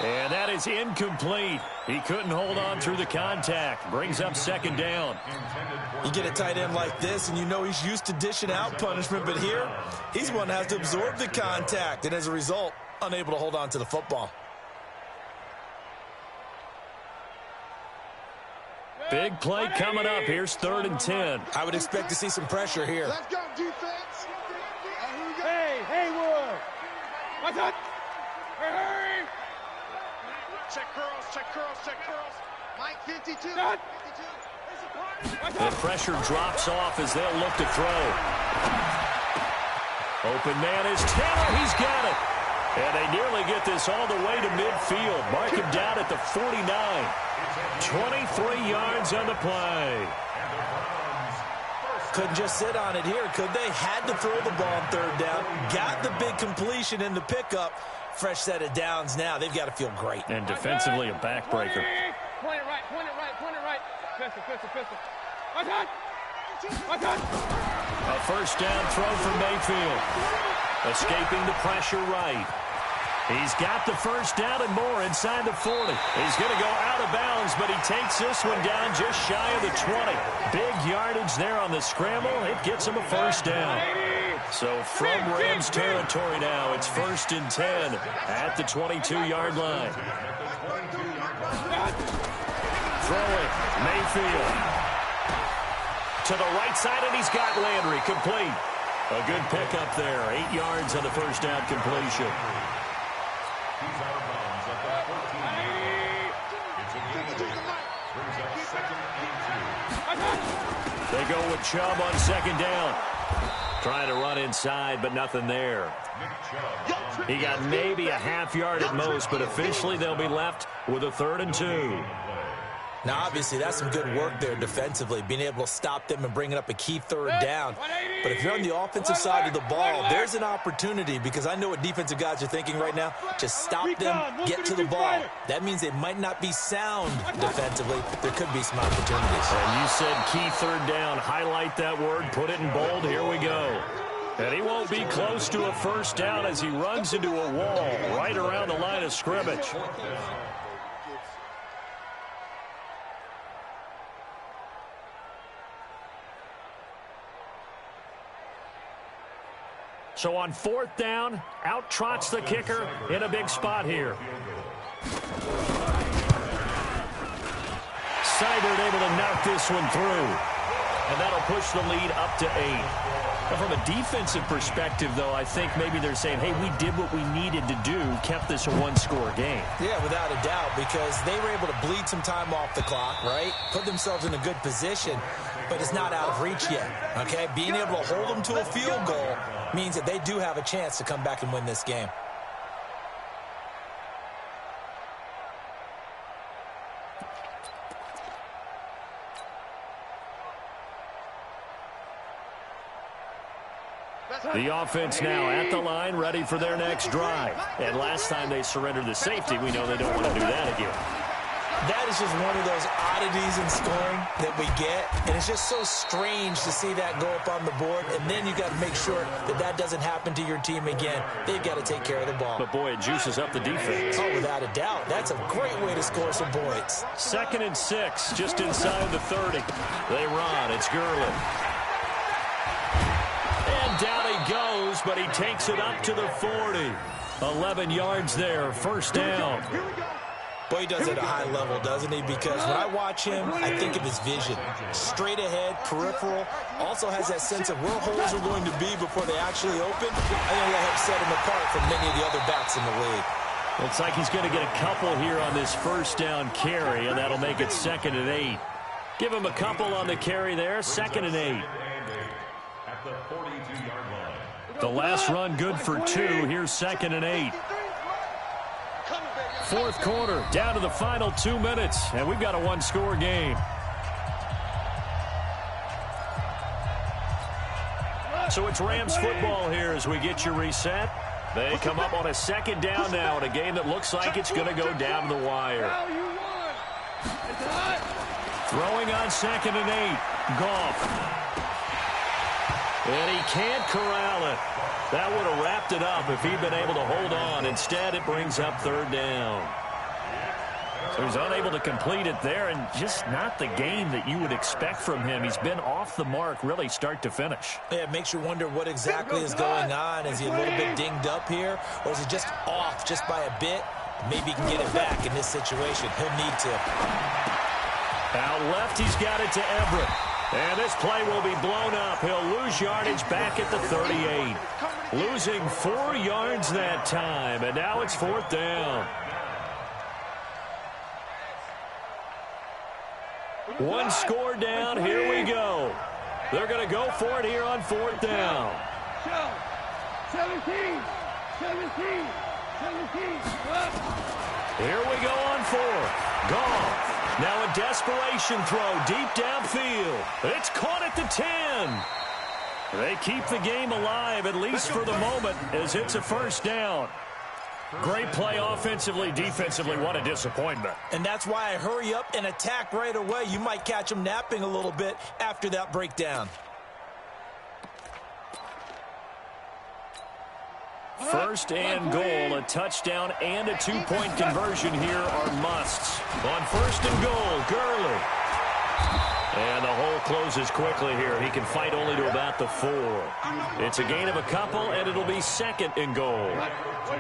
And that is incomplete. He couldn't hold on through the contact. Brings up 2nd down. You get a tight end like this, and you know he's used to dishing out punishment, but here, he's one that has to absorb the contact, and as a result, unable to hold on to the football. Big play coming up. Here's 3rd and 10. I would expect to see some pressure here. Let's go, defense. Hey, Haywood. What's up? Hurry. Check curls, check curls, check curls. Mike 52. The pressure drops off as they'll look to throw. Open man is Taylor. He's got it. And they nearly get this all the way to midfield. Mark him down at the 49. 23 yards on the play. Couldn't just sit on it here, could they? Had to throw the ball on 3rd down. Got the big completion in the pickup. Fresh set of downs now. They've got to feel great. And defensively, a backbreaker. Point it right, point it right, point it right. Pistol. A 1st down throw for Mayfield. Escaping the pressure right. He's got the 1st down and more inside the 40. He's going to go out of bounds, but he takes this one down just shy of the 20. Big yardage there on the scramble. It gets him a 1st down. So from Rams territory now, it's 1st and 10 at the 22-yard line. Throwing, Mayfield. To the right side, and he's got Landry complete. A good pickup there. 8 yards on the 1st down completion. He's out of bounds at the 14. Brings up 2nd and 2. They go with Chubb on 2nd down. Trying to run inside, but nothing there. He got maybe a half yard at most, but officially they'll be left with a 3rd and 2. Now, obviously, that's some good work there defensively, being able to stop them and bringing up a key 3rd down. But if you're on the offensive side of the ball, there's an opportunity, because I know what defensive guys are thinking right now. Just stop them, get to the ball. That means they might not be sound defensively. There could be some opportunities. And you said key 3rd down. Highlight that word. Put it in bold. Here we go. And he won't be close to a 1st down as he runs into a wall right around the line of scrimmage. So on 4th down, out trots the kicker in a big spot here. Seibert able to knock this one through. And that'll push the lead up to 8. Now from a defensive perspective, though, I think maybe they're saying, hey, we did what we needed to do, kept this a one-score game. Yeah, without a doubt, because they were able to bleed some time off the clock, right? Put themselves in a good position, but it's not out of reach yet, okay? Being able to hold them to a field goal means that they do have a chance to come back and win this game. The offense now at the line, ready for their next drive. And last time they surrendered the safety, we know they don't want to do that again. That is just one of those oddities in scoring that we get, and it's just so strange to see that go up on the board, and then you got to make sure that that doesn't happen to your team again. They've got to take care of the ball. But, boy, it juices up the defense. Oh, without a doubt. That's a great way to score some points. 2nd and 6, just inside the 30. They run. It's Gurley. And down he goes, but he takes it up to the 40. 11 yards there, first down. Boy, he does it at a high level, doesn't he? Because when I watch him, I think of his vision. Straight ahead, peripheral. Also has that sense of where holes are going to be before they actually open. I think that helps set him apart from many of the other backs in the league. Looks like he's going to get a couple here on this first down carry, and that'll make it 2nd and 8. Give him a couple on the carry there, 2nd and 8. At the 42-yard line. The last run good for 2. Here's 2nd and 8. 4th quarter, down to the final 2 minutes, and we've got a one-score game. So it's Rams football here as we get you reset. They come up on a 2nd down now in a game that looks like it's going to go down the wire. Throwing on 2nd and 8. Goff. And he can't corral it. That would have wrapped it up if he'd been able to hold on. Instead, it brings up 3rd down. So he's unable to complete it there, and just not the game that you would expect from him. He's been off the mark really start to finish. Yeah, it makes you wonder what exactly is going on. Is he a little bit dinged up here, or is he just off just by a bit? Maybe he can get it back in this situation. He'll need to. Out left, he's got it to Everett. And this play will be blown up. He'll lose yardage back at the 38. Losing 4 yards that time, and now it's 4th down. One score down. Here we go. They're going to go for it here on 4th down. 17. Here we go on 4th. Goff. Now a desperation throw deep downfield. It's caught at the 10. They keep the game alive, at least for the moment, as it's a first down. Great play offensively, defensively. What a disappointment. And that's why I hurry up and attack right away. You might catch them napping a little bit after that breakdown. First and goal, a touchdown and a 2-point conversion here are musts. On 1st and goal, Gurley. And the hole closes quickly here. He can fight only to about the 4. It's a gain of a couple, and it'll be 2nd and goal.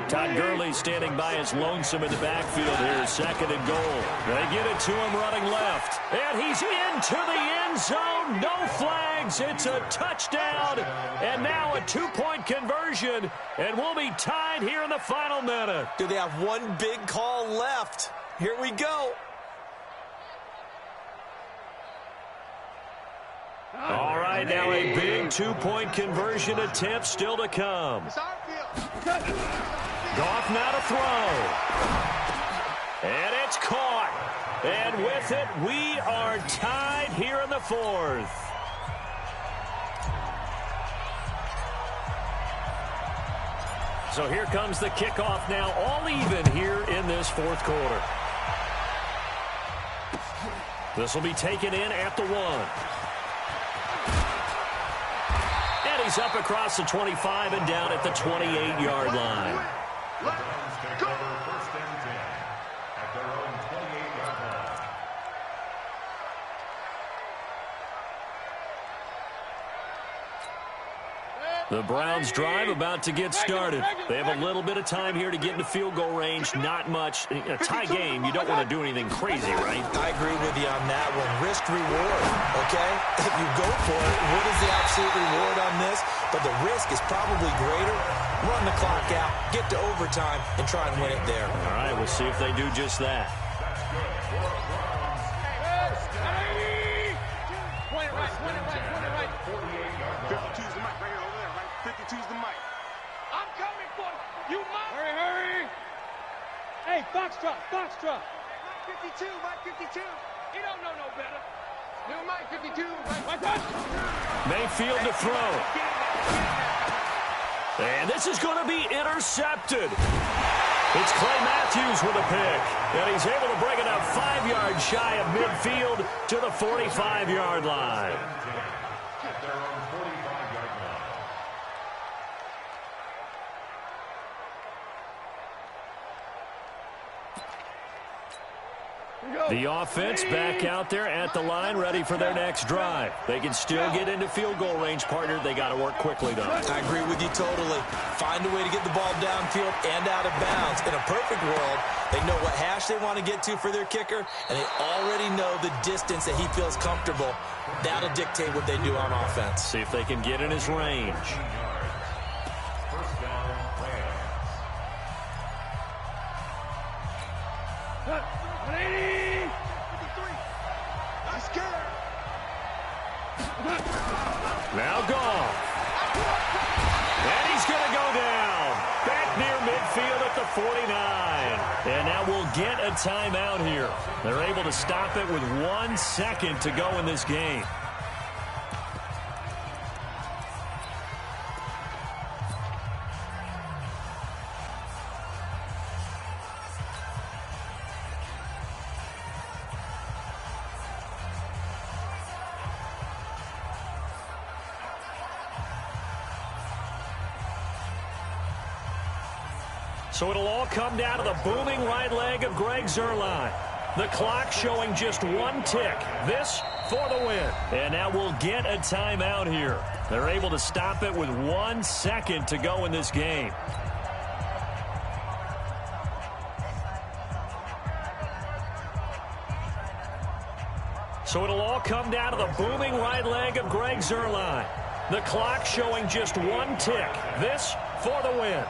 Todd Gurley standing by as lonesome in the backfield here, 2nd and goal. They get it to him running left. And he's into the end zone. No flags. It's a touchdown. And now a 2-point conversion. And we'll be tied here in the final minute. Do they have one big call left? Here we go. All right, now a big 2-point conversion attempt still to come. Goff now to throw. And it's caught. And with it, we are tied here in the 4th. So here comes the kickoff now, all even here in this 4th quarter. This will be taken in at the 1. He's up across the 25 and down at the 28-yard line. Browns take over 1st and 10 at their own 28-yard line. The Browns drive about to get started. They have a little bit of time here to get into field goal range. Not much. In a tie game, you don't want to do anything crazy, right? I agree with you on that one. Risk reward, okay? If you go for it, what is the absolute reward on this? But the risk is probably greater. Run the clock out, get to overtime, and try and win it there. All right, we'll see if they do just that. That's good for a Browns. Point it right. 48-yard line. 52's the mic right here over there, right? 52's the mic. I'm coming for you. You might. Hurry. Hey, Foxtrot. Mike 52. He don't know no better. New Mike 52. Mayfield to throw. And this is going to be intercepted. It's Clay Matthews with a pick, and he's able to bring it up 5 yards shy of midfield to the 45-yard line. At their own 45-yard line. The offense back out there at the line, ready for their next drive. They can still get into field goal range, partner. They got to work quickly, though. I agree with you totally. Find a way to get the ball downfield and out of bounds. In a perfect world, they know what hash they want to get to for their kicker, and they already know the distance that he feels comfortable. That'll dictate what they do on offense. See if they can get in his range. First down, Rams. Now gone. And he's going to go down. Back near midfield at the 49. And now we'll get a timeout here. They're able to stop it with 1 second to go in this game. So it'll all come down to the booming right leg of Greg Zuerlein. The clock showing just 1 tick. This for the win. And now we'll get a timeout here. They're able to stop it with 1 second to go in this game. So it'll all come down to the booming right leg of Greg Zuerlein. The clock showing just 1 tick. This for the win.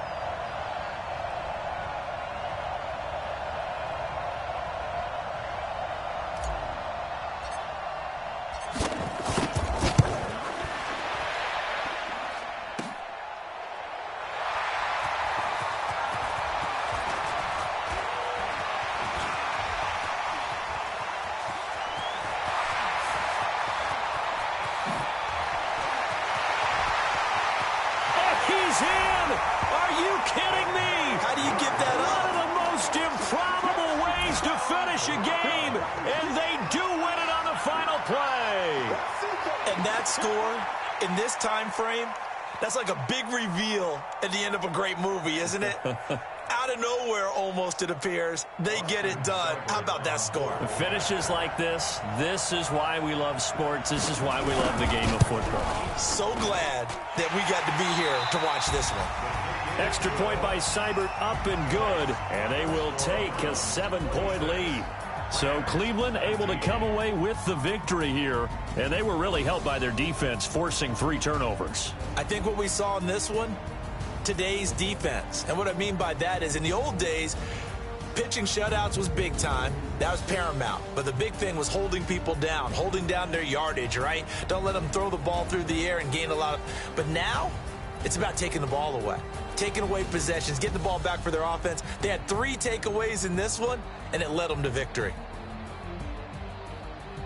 He's in! Are you kidding me? How do you get that up? One of the most improbable ways to finish a game, and they do win it on the final play. And that score, in this time frame, that's like a big reveal at the end of a great movie, isn't it? Out of nowhere, almost, it appears, they get it done. How about that score? Finishes like this is why we love sports. This is why we love the game of football. So glad that we got to be here to watch this one. Extra point by Seibert, up and good, and they will take a 7-point lead. So Cleveland able to come away with the victory here, and they were really helped by their defense, forcing 3 turnovers. I think what we saw in this one, today's defense. And what I mean by that is in the old days, pitching shutouts was big time. That was paramount. But the big thing was holding people down, holding down their yardage, right? Don't let them throw the ball through the air and gain a lot of... But now, it's about taking the ball away. Taking away possessions, getting the ball back for their offense. They had 3 takeaways in this one, and it led them to victory.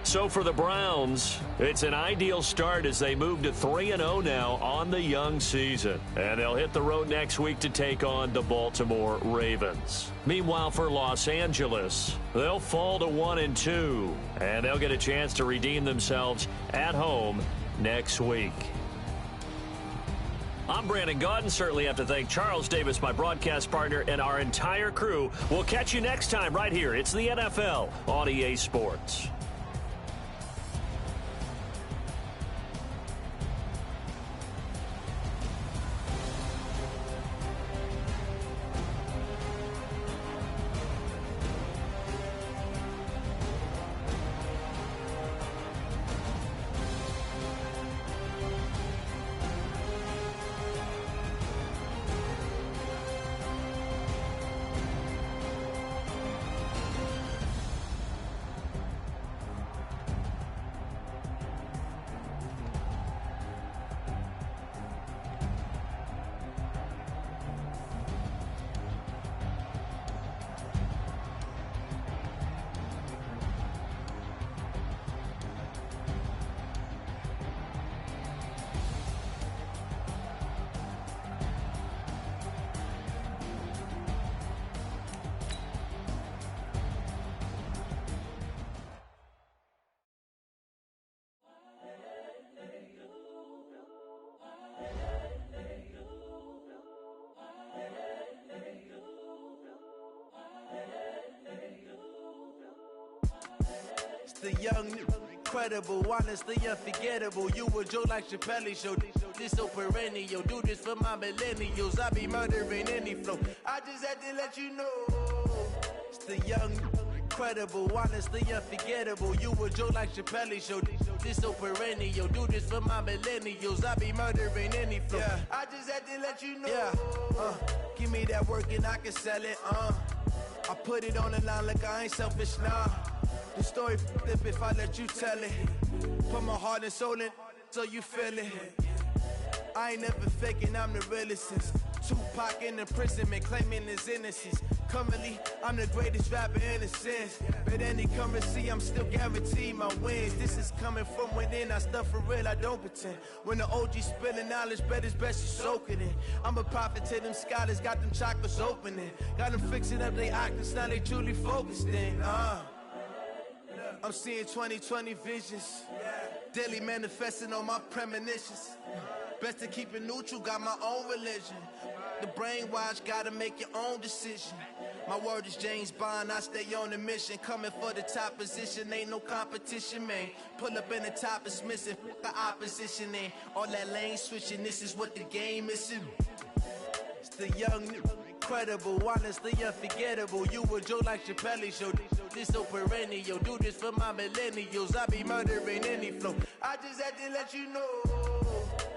So for the Browns, it's an ideal start as they move to 3-0 now on the young season. And they'll hit the road next week to take on the Baltimore Ravens. Meanwhile, for Los Angeles, they'll fall to 1-2. And they'll get a chance to redeem themselves at home next week. I'm Brandon Gaudin. Certainly have to thank Charles Davis, my broadcast partner, and our entire crew. We'll catch you next time right here. It's the NFL on EA Sports. the young, incredible, honestly unforgettable. You a joke like Chappelle show. This so perennial. Do this for my millennials. I be murdering any flow. I just had to let you know. It's the young, incredible, honestly unforgettable. You a joke like Chappelle show. This so perennial. Do this for my millennials. I be murdering any flow. Yeah. I just had to let you know. Yeah. Give me that work and I can sell it. I put it on the line like I ain't selfish, nah. The story flip if I let you tell it. Put my heart and soul in so you feel it. I ain't never faking, I'm the realest since Tupac in imprisonment, claiming his innocence. Currently, I'm the greatest rapper in a sense. But any currency, I'm still guaranteed my wins. This is coming from within, I stuff for real, I don't pretend. When the OG spilling knowledge, bet it's best you soak it in. I'm a prophet to them scholars, got them chakras opening. Got them fixing up their octaves, now they truly focused in. I'm seeing 2020 visions, daily manifesting on my premonitions. Best to keep it neutral, got my own religion. The brainwash, gotta make your own decision. My word is James Bond, I stay on a mission. Coming for the top position, ain't no competition, man. Pull up in the top is missing, the opposition in. All that lane switching, this is what the game is. It's the young, incredible, honestly unforgettable. You a joke like Chappelle show. This so perennial. Do this for my millennials. I be murdering any flow. I just had to let you know.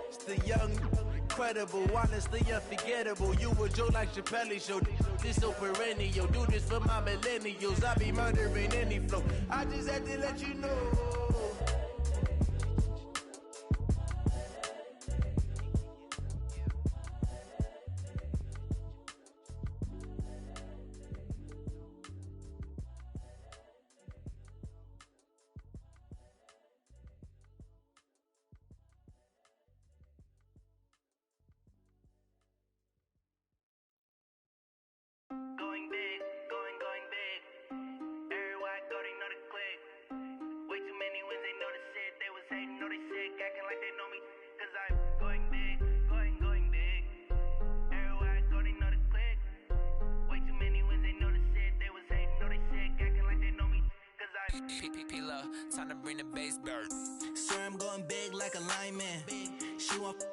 It's the young, incredible, honestly unforgettable. You a joke like Chappelle show. This so perennial. Do this for my millennials. I be murdering any flow. I just had to let you know. Going big, going big. Everywhere I go, they know the click. Way too many wins, they know the shit. They was hating, know they sick, acting like they know me. Cause I'm going big, going big. Everywhere I go, they know the click. Way too many wins, they know the shit. They was hating, know they sick, acting like they know me. Cause I'm P-P-P-Love, time to bring the bass back. Sir, I'm going big like a lineman. She want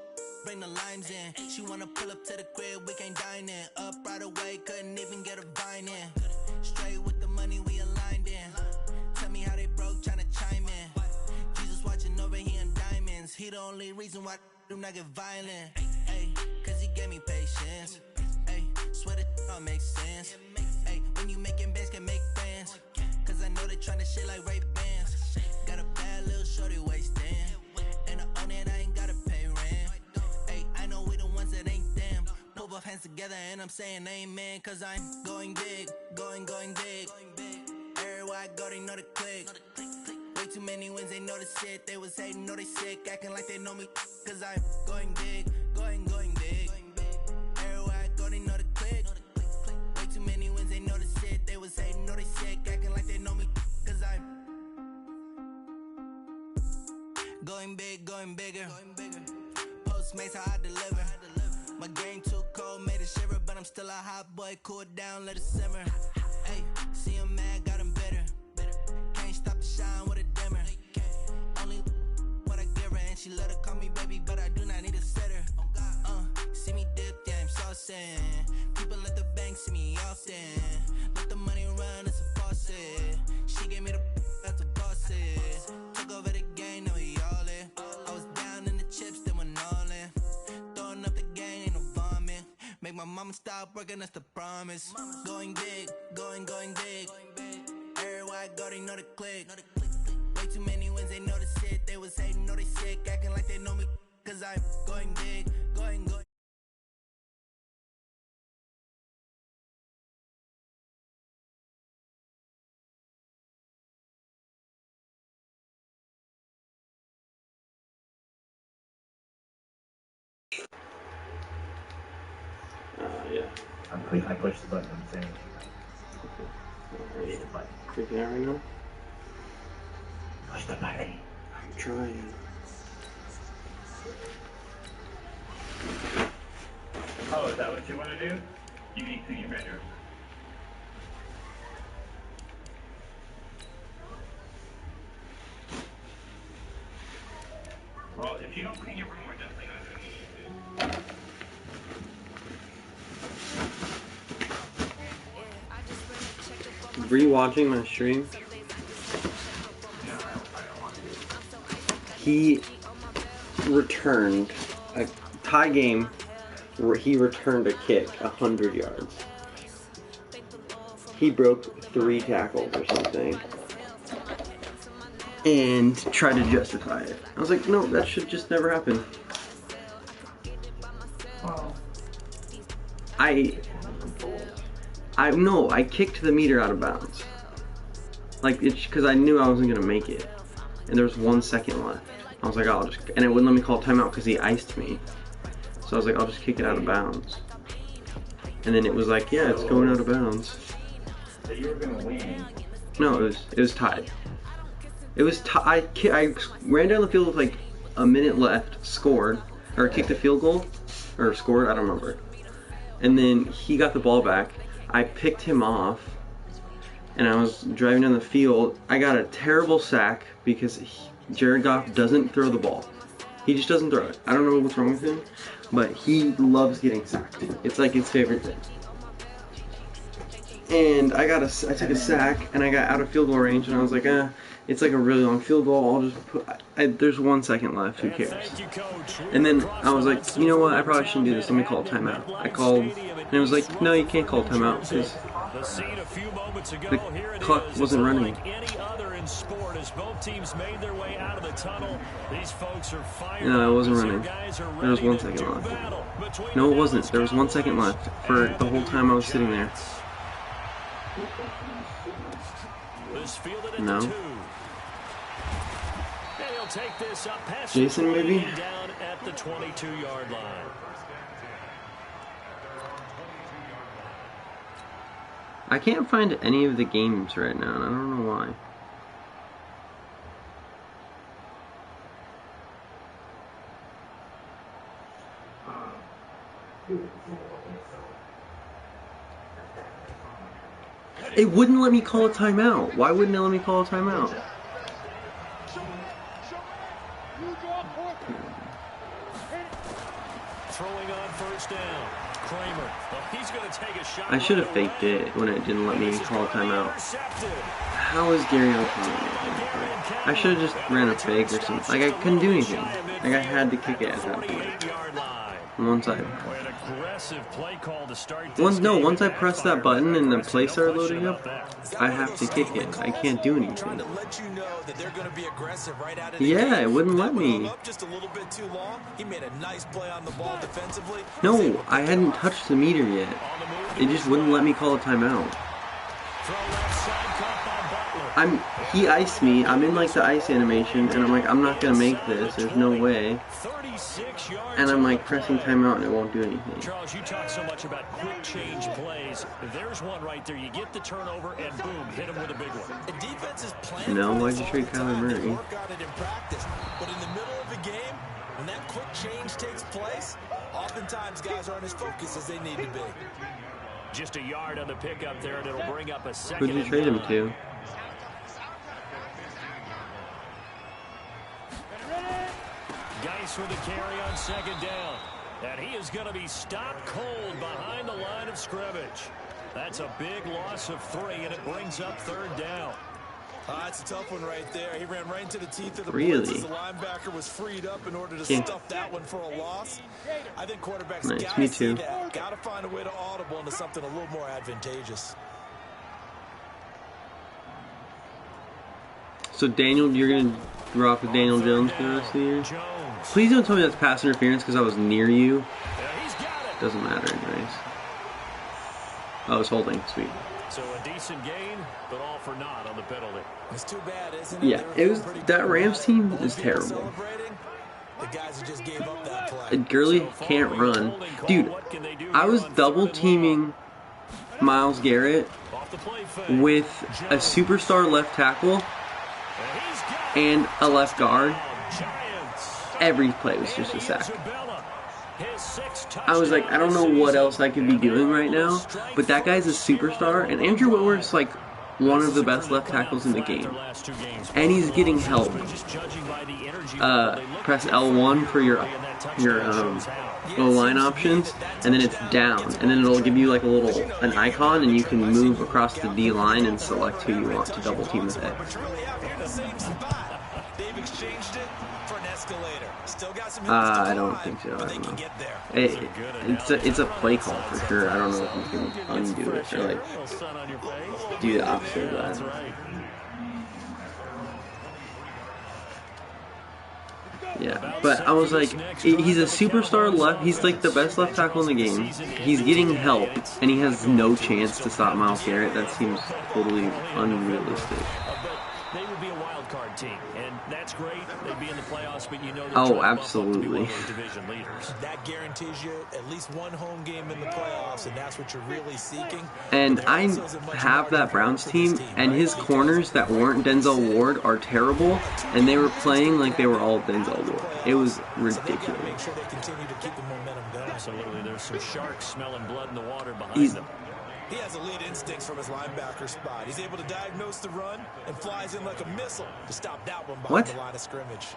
bring the limes in. She wanna pull up to the crib, we can't dine in. Up right away, couldn't even get a vine in. Straight with the money, we aligned in. Tell me how they broke, tryna chime in. Jesus watching over, he in diamonds. He the only reason why do not get violent. Ay, cause he gave me patience. Ay, swear that don't make sense. Ay, when you making bands, can make friends. Cause I know they tryna shit like Ray-Bans. Got a bad little shorty wasting. And I own it, I ain't gotta pay rent. Ay, I know we the ones that ain't them. Put both hands together and I'm saying amen. Cause I'm going big, going big. Everywhere I go, they know the click. Way too many wins, they know the shit. They was hating, know they sick, acting like they know me. Cause I'm going big, going big. Everywhere I go, they know the click. Way too many wins, they know the shit. They was hating, know they sick, acting like they know me. Cause I'm going big, going bigger. Postmates how I deliver. My game too cold, made it shiver, but I'm still a hot boy. Cool it down, let it simmer. Hey, see him mad, got him bitter. Can't stop the shine with a dimmer. Only what I give her, and she let her call me baby, but I do not need a sitter. See me dip, yeah, I'm saucing. People at the bank see me often. Let the money run, it's a faucet. She gave me the that's a faucet. Took over the game, now we all in. I was down in the chips, then went all in. Throwing up the game, ain't no vomit. Make my mama stop working, that's the promise. Going big, going big. Everywhere I go, they know the click. Way too many wins, they know the shit. They was hating, know they sick, acting like they know me. Cause I'm going big, going. Yeah. I pushed the button, I'm saying. Push the button. Freaking out right now? Push the button. I'm trying. Oh, is that what you want to do? You need to get better. rewatching my stream. He returned a tie game where he returned a kick 100 yards. He broke 3 tackles or something and tried to justify it. I was like, no, that should just never happen. I kicked the meter out of bounds. Like, it's because I knew I wasn't gonna make it, and there was 1 second left. I was like, and it wouldn't let me call timeout because he iced me. So I was like, I'll just kick it out of bounds. And then it was like, yeah, it's going out of bounds. So you were gonna win. No, it was tied. It was tied. I ran down the field with like a minute left, scored, or kicked a field goal, or scored, I don't remember. And then he got the ball back. I picked him off, and I was driving down the field. I got a terrible sack because Jared Goff doesn't throw the ball. He just doesn't throw it. I don't know what's wrong with him, but he loves getting sacked. It's like his favorite thing. And I took a sack, and I got out of field goal range, and I was like, it's like a really long field goal. I'll just put. There's 1 second left. Who cares? And then I was like, you know what? I probably shouldn't do this. Let me call a timeout. I called, and it was like, no, you can't call a timeout because the clock wasn't running. No, it wasn't running. There was 1 second left. No, it wasn't. There was 1 second left for the whole time I was sitting there. No. Jason, maybe? Down at the 22-yard line. I can't find any of the games right now, and I don't know why. It wouldn't let me call a timeout. Why wouldn't it let me call a timeout? Throwing on first down. Kramer. He's going to take a shot. I should have faked it when it didn't let me call a timeout. How is Gary on timeout? I should have just ran a fake or something. Like, I couldn't do anything. Like, I had to kick it at that point. On one side. Once I press that button and the play started loading up, I have to kick it. I can't do anything. Yeah, it wouldn't let me. No, I hadn't touched the meter yet. It just wouldn't let me call a timeout. He iced me. I'm in like the ice animation, and I'm like, I'm not gonna make this. There's no way. And I'm like pressing timeout, and it won't do anything. Charles, you talk so much about quick change plays. There's one right there. You get the turnover, and boom, hit him with a big one. The defense is playing. No, why'd you trade Kyler Murray? But in the middle of the game, when that quick change takes place, oftentimes guys aren't as focused as they need to be. Just a yard on the pickup there, and it'll bring up a second. Who'd you trade him to? Geis with the carry on second down. And he is going to be stopped cold behind the line of scrimmage. That's a big loss of 3, and it brings up third down. That's a tough one right there. He ran right into the teeth of the blitz as the linebacker was freed up in order to stuff that one for a loss. I think quarterbacks me too. Got to find a way to audible into something a little more advantageous. So Daniel, you're gonna rock with Daniel Jones for the rest of the year? Please don't tell me that's pass interference because I was near you. Doesn't matter anyways. Oh, it's holding. Sweet. So a decent gain, but all for naught on the penalty. It's too bad, isn't it? Yeah, it was. That Rams team is terrible. The guys who just gave up that play. Gurley can't run. Dude, I was double teaming Myles Garrett with a superstar left tackle and a left guard. Every play was just a sack. I was like, I don't know what else I could be doing right now, but that guy's a superstar, and Andrew Whitworth's like one of the best left tackles in the game, and he's getting help. Press L1 for your O-line options, and then it's down, and then it'll give you like an icon, and you can move across the D line and select who you want to double team with it. I don't think so. I don't know. It's a play call for sure. I don't know if you can undo it or like do the opposite of that. Yeah, but I was like, he's a superstar left. He's like the best left tackle in the game. He's getting help, and he has no chance to stop Myles Garrett. That seems totally unrealistic. They would be a wild card team, and that's great. They'd be in the playoffs, but you know oh, absolutely. Division leaders. That guarantees you at least one home game in the playoffs, and that's what you're really seeking. And I have that Browns team, and his corners that weren't Denzel Ward are terrible, and they were playing like they were all Denzel Ward. It was ridiculous. Make sure they continue to keep the momentum going. Absolutely, there's some sharks smelling blood in the water behind them. He has elite instincts from his linebacker spot. He's able to diagnose the run and flies in like a missile to stop that one behind the line of scrimmage.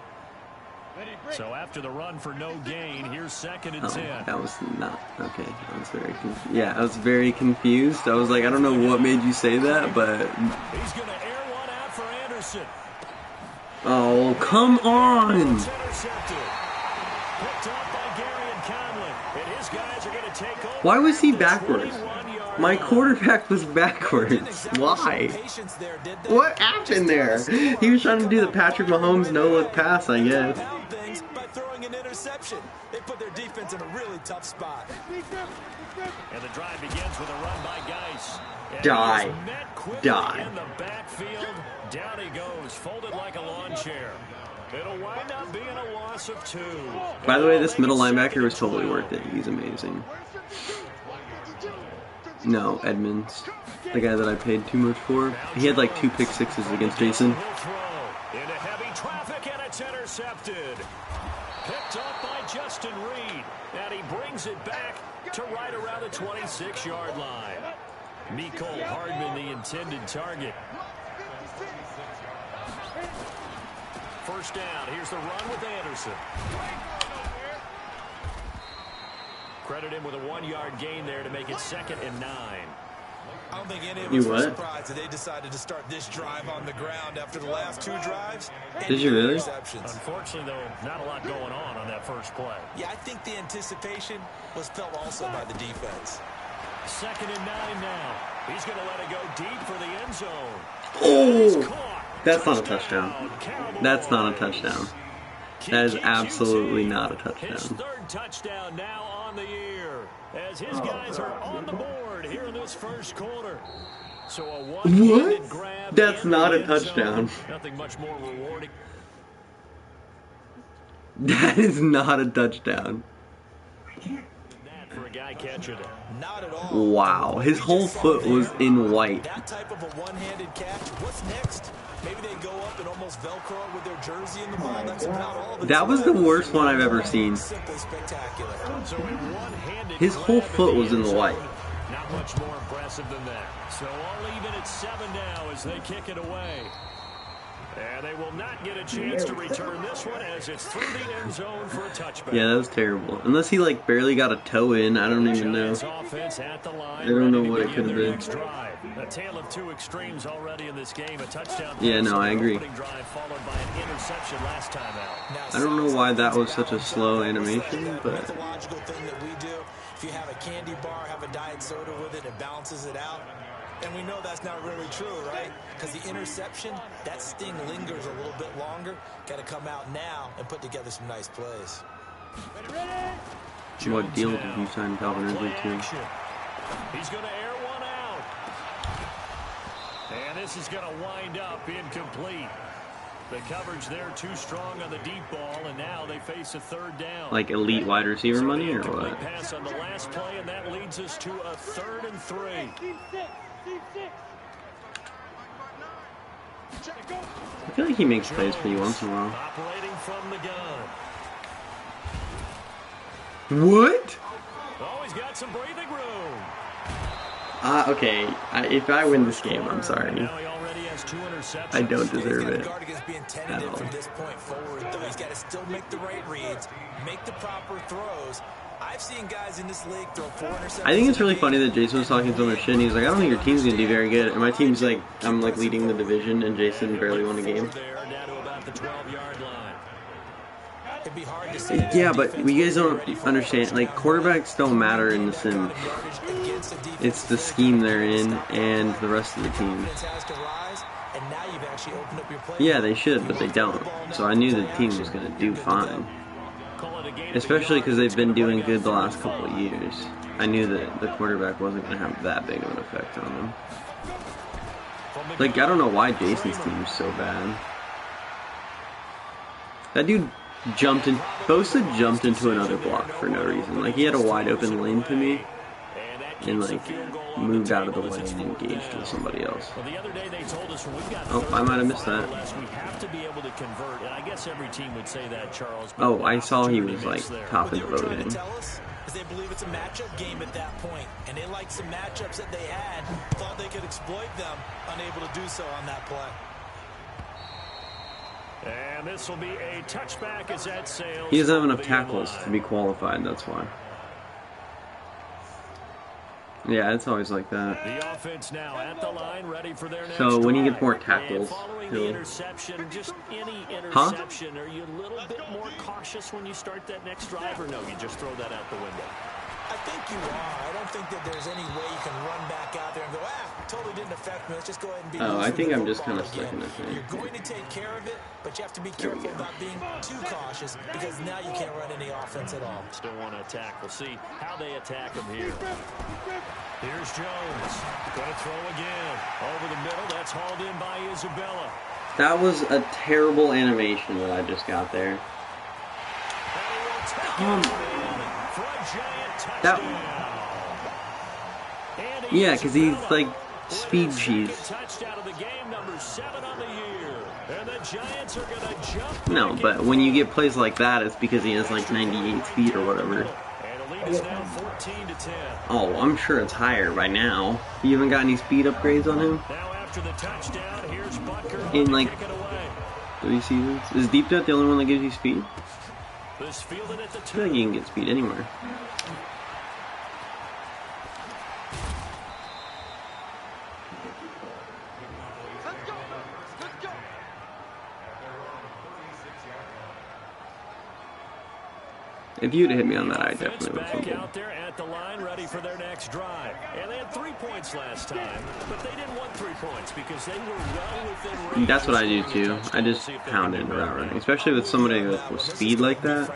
So after the run for no gain, here's 2nd and 10. That was not okay. I was very confused. Yeah, I was very confused. I was like, I don't know what made you say that, but he's going to air one out for Anderson. Oh, come on! Picked up by Gary and Conley, and his guys are going to take over. Why was he backwards? My quarterback was backwards. Why? What happened there? He was trying to do the Patrick Mahomes no-look pass, I guess. By throwing an interception, they put their defense in a really tough spot. And the drive begins with a run by Geis. Die. In the backfield, down he goes, folded like a lawn chair. It'll wind up being a loss of 2. By the way, this middle linebacker was totally worth it. He's amazing. No, Edmonds, the guy that I paid too much for. He had like 2 pick sixes against Jason. Into heavy traffic, and it's intercepted. Picked up by Justin Reed, and he brings it back to right around the 26-yard line. Mecole Hardman, the intended target. First down. Here's the run with Anderson. Credit him with a 1-yard gain there to make it 2nd and 9. I don't think any of us were surprised that they decided to start this drive on the ground after the last 2 drives. Did you really? Unfortunately, though, not a lot going on that first play. Yeah, I think the anticipation was felt also by the defense. 2nd and 9 now. He's going to let it go deep for the end zone. Oh, that's not a touchdown. That's not a touchdown. That is absolutely not a touchdown. His 3rd touchdown now on the year, as his guys are on the board here in this first quarter. So a one-handed grab. That's not a touchdown. Nothing much more rewarding. That is not a touchdown. For a guy catching it. Not at all. Wow, his whole foot was in white. That type of a one-handed catch. What's next? Maybe they go up and almost Velcro with their jersey in the ball. That's about all. That was the worst one I've ever seen. Simply spectacular. So a one-handed his whole foot was in the white. Not much more impressive than that. So all even at 7 now as they kick it away. And they will not get a chance to return this one as it's through the end zone for a touchback. Yeah, that was terrible. Unless he like barely got a toe in, I don't even know. I don't know what it could have been. A tale of 2 extremes already in this game. A touchdown. Yeah, no, I agree. Drive followed by an interception last time out. I don't know why that was such a slow animation, but it's a logical thing that we do. If you have a candy bar, have a diet soda with it, it balances it out. And we know that's not really true, right? Because the interception, that sting lingers a little bit longer. Got to come out now and put together some nice plays. What deal did you sign Calvin Ridley to? He's going to air one out. And this is going to wind up incomplete. The coverage there too strong on the deep ball, and now they face a 3rd down. Like elite wide receiver money or what? Pass on the last play, and that leads us to a 3rd and 3. I feel like he makes plays for you once in a while. Operating from the gun. What? Oh, he's got some breathing room. Okay, if I win this game, I'm sorry. I don't deserve it at all. From this point forward, though, he's got to still make the right reads, make the proper throws. I've seen guys in this league throw 4 interceptions. I think it's really funny that Jason was talking so much shit, and he's like, I don't think your team's gonna do very good. And my team's like, I'm like leading the division, and Jason barely won a game. Yeah, but you guys don't understand. Like, quarterbacks don't matter in the sim. It's the scheme they're in and the rest of the team. Yeah, they should, but they don't. So I knew the team was going to do fine. Especially because they've been doing good the last couple of years. I knew that the quarterback wasn't going to have that big of an effect on them. Like, I don't know why Jason's team is so bad. That dude jumped in. Bosa jumped into another block for no reason. Like, he had a wide open lane to me. And, like, moved out of the way and engaged with somebody else. Oh, I might have missed that. Oh, I saw he was, like, top in voting. They believe it's a matchup game at that point, and they liked some matchups that they had, thought they could exploit them, unable to do so on that play. And this will be a touchback as that sails. He doesn't have enough tackles to be qualified, that's why. Yeah, it's always like that. The offense now at the line, ready for their next so when he drive. gets more tackles, he'll... interception, just any interception, are you a little bit more cautious when you start that next drive, or no, you just throw that out the window? I think you are. I don't think that there's any way you can run back out there and go, totally didn't affect me. Let's just go ahead and be. Oh, I think I'm just kind of stuck in the thing. You're going to take care of it, but you have to be careful about being too cautious because now you can't run any offense at all. Still want to attack. We'll see how they attack him here. Here's Jones. Going to throw again. Over the middle. That's hauled in by Isabella. That was a terrible animation that I just got there. That, yeah, because he's like speed cheese. No, but when you get plays like that, it's because he has like 98 speed or whatever. Oh, I'm sure it's higher by now. You haven't got any speed upgrades on him? In like, do you see this? Is Deep Dot the only one that gives you speed? I feel like you can get speed anywhere. If you'd hit me on that, I definitely would have out there at the line, ready for their next drive. And they had 3 points last time, but they didn't want 3 points because they were well within range. That's what I do too. I just pound into route running, especially with somebody with speed like that.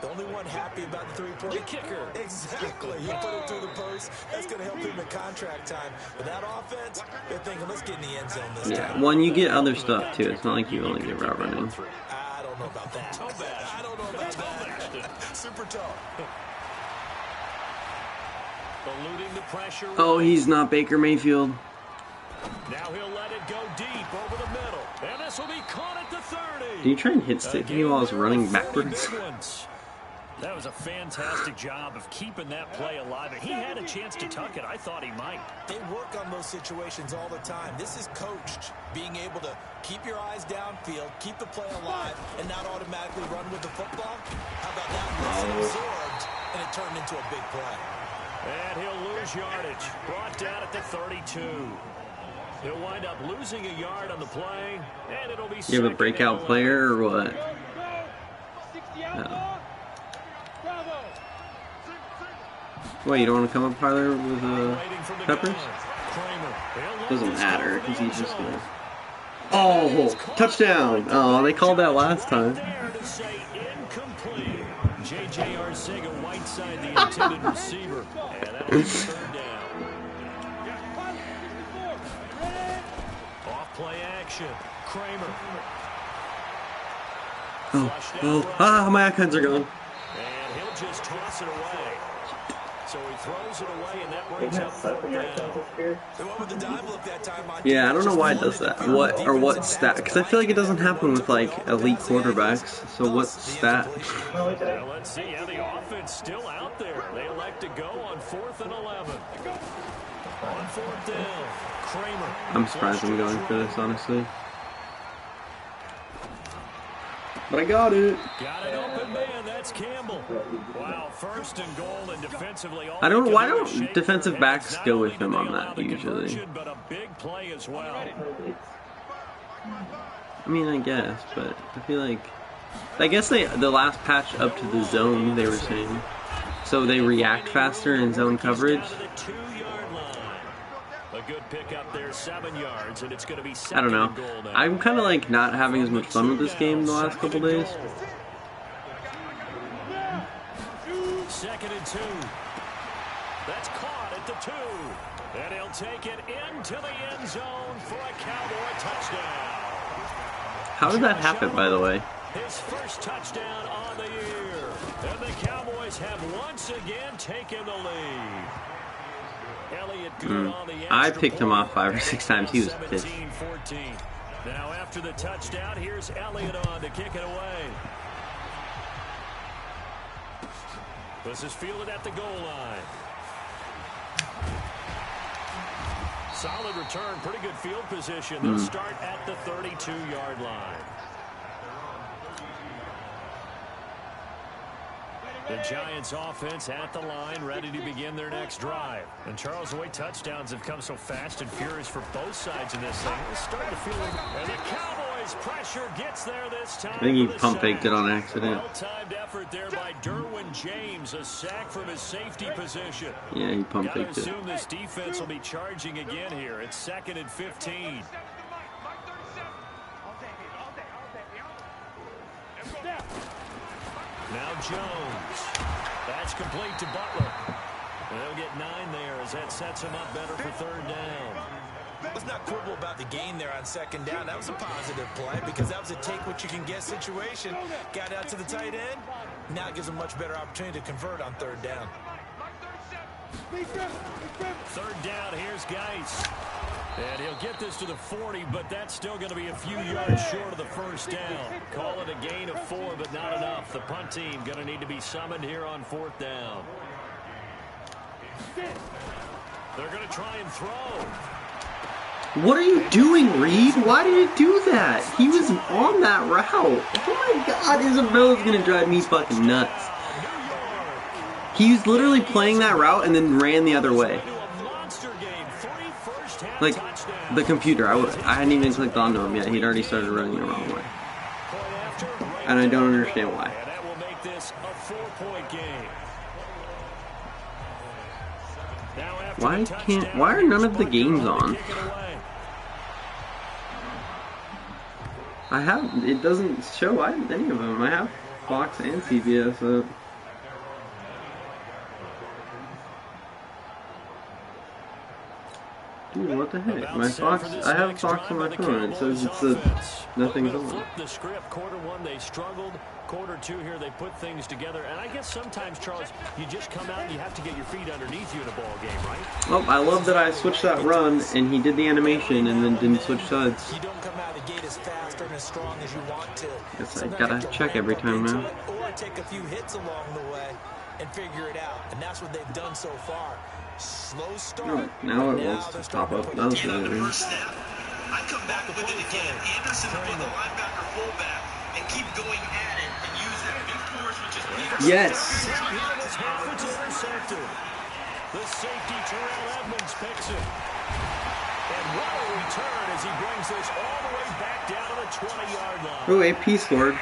The only one happy about the 3-point kicker. Exactly. You put it through the post. That's going to help him in contract time. But that offense, they're thinking, let's get in the end zone this time. Well, you get other stuff too. It's not like you only get route running. I don't know about that. I don't know about that. Super tough. Eluding the pressure. Oh, he's not Baker Mayfield. Now he'll let it go deep over the middle. And this will be caught at the 30. Did you try and hit Sticky while I was running backwards? That was a fantastic job of keeping that play alive. He had a chance to tuck it. I thought he might. They work on those situations all the time. This is coached. Being able to keep your eyes downfield, keep the play alive, and not automatically run with the football. How about that? It's absorbed, and it turned into a big play. And he'll lose yardage. Brought down at the 32. He'll wind up losing a yard on the play, and it'll be. You have a breakout player or what? Oh. Wait, you don't want to come up higher with Peppers? Doesn't matter, because he's just gonna... Oh, touchdown! Oh, they called that last time. J.J. Arcega, Whiteside, the intended receiver. And that'll be 3rd down. Off-play action. Kramer. My icons are gone. And he'll just toss it away. So he throws it away, and that brings up fourth down. Yeah, I don't know why it does that. What stat? Because I feel like it doesn't happen with like elite quarterbacks. So what stat? Well, let's see how the offense still out there. They elect to go on 4th and 11. On 4th down, Kramer. I'm surprised I'm going for this, honestly. But I got it. Got an open man. That's Campbell. Wow, 1st and goal, and defensively. I don't. Why don't defensive backs go with him on that usually? But a big play as well. I mean, I guess, but I feel like the last patch up to the zone they were saying, so they react faster in zone coverage. A good pick up there, 7 yards, and it's going to be I don't know. I'm kind of like not having as much fun with this game the last couple days. 2nd and 2. That's caught at the 2. And he'll take it into the end zone for a Cowboy touchdown. How did that happen, by the way? His first touchdown on the year. And the Cowboys have once again taken the lead. I picked him off 5 or 6 times. He was pissed. 14. Now after the touchdown, here's Elliott on to kick it away. This is fielded at the goal line. Solid return, pretty good field position. They'll start at the 32-yard line. The Giants offense at the line, ready to begin their next drive. And Charles, the way touchdowns have come so fast and furious for both sides in this thing, it's starting to feel like, and the Cowboys pressure gets there this time. I think he pump faked it on accident. Well-timed effort there by Derwin James, a sack from his safety position. Yeah, he pump faked it. Gotta assume this defense will be charging again here. It's 2nd and 15. Now Jones. That's complete to Butler. And they'll get 9 there as that sets him up better for 3rd down. Let's not quibble about the gain there on 2nd down. That was a positive play because that was a take-what-you-can-get situation. Got out to the tight end. Now it gives him a much better opportunity to convert on 3rd down. 3rd down, here's Geis. And he'll get this to the 40, but that's still going to be a few yards short of the 1st down. Call it a gain of 4, but not enough. The punt team going to need to be summoned here on 4th down. They're going to try and throw. What are you doing, Reed? Why did you do that? He was on that route. Oh my God, Isabella's going to drive me fucking nuts. He's literally playing that route and then ran the other way. Like, the computer, I hadn't even clicked onto him yet. He'd already started running the wrong way. And I don't understand why. That will make this a 4-point game. Why are none of the games on? It doesn't show any of them. I have Fox and CBS up. Dude, what the heck? My Fox, I have Fox on my phone. It says nothing's on. Flip the script. Quarter 1, they struggled. Quarter 2 here, they put things together. And I guess sometimes, Charles, you just come out and you have to get your feet underneath you in a ball game, right? Well, I love that I switched that run and he did the animation and then didn't switch sides. You don't come out of the gate as fast or as strong as you want to. Guess I gotta check every time now. Or take a few hits along the way and figure it out. And that's what they've done so far. Slow start. Now it wants to pop up. That was really weird. I come back with it again. Anderson above the linebacker fullback and keep going at it and use that big force, which is Peterson. Yes. The safety Terrell Edmonds picks it. And what a return as he brings this all the way back down to the 20-yard line. Oh, AP scored.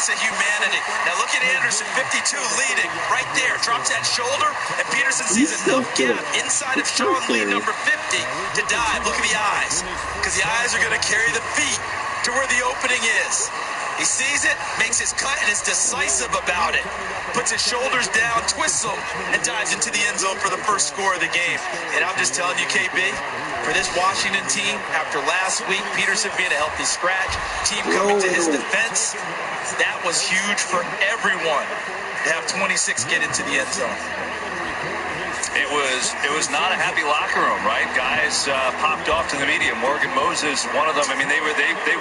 Of humanity. Now look at Anderson, 52 leading right there. Drops that shoulder, and Peterson sees enough gap inside of Sean Lee, number 50, to dive. Look at the eyes, because the eyes are going to carry the feet to where the opening is. He sees it, makes his cut, and is decisive about it. Puts his shoulders down, twists them, and dives into the end zone for the first score of the game. And I'm just telling you, KB, for this Washington team, after last week, Peterson being a healthy scratch, team coming to his defense, that was huge for everyone to have 26 get into the end zone. It was not a happy locker room, right? Guys popped off to the media. Morgan Moses, one of them. I mean, they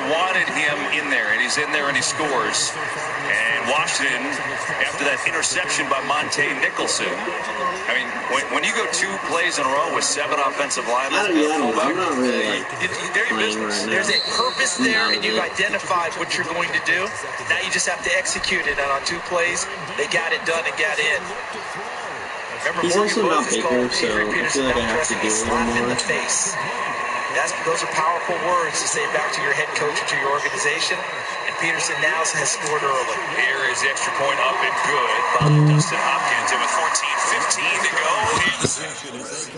wanted him in there, and he's in there and he scores. And Washington, after that interception by Monte Nicholson, I mean, when you go 2 plays in a row with 7 offensive linemen, I'm not really like there's a purpose there, and you've identified what you're going to do. Now you just have to execute it. And on 2 plays, they got it done and got in. Remember, he's also not bigger, so I feel like I have to do a little more. In the face. Those are powerful words to say back to your head coach or to your organization. And Peterson now has scored early. Here is the extra point up and good by Dustin Hopkins. And with 14-15 to go, they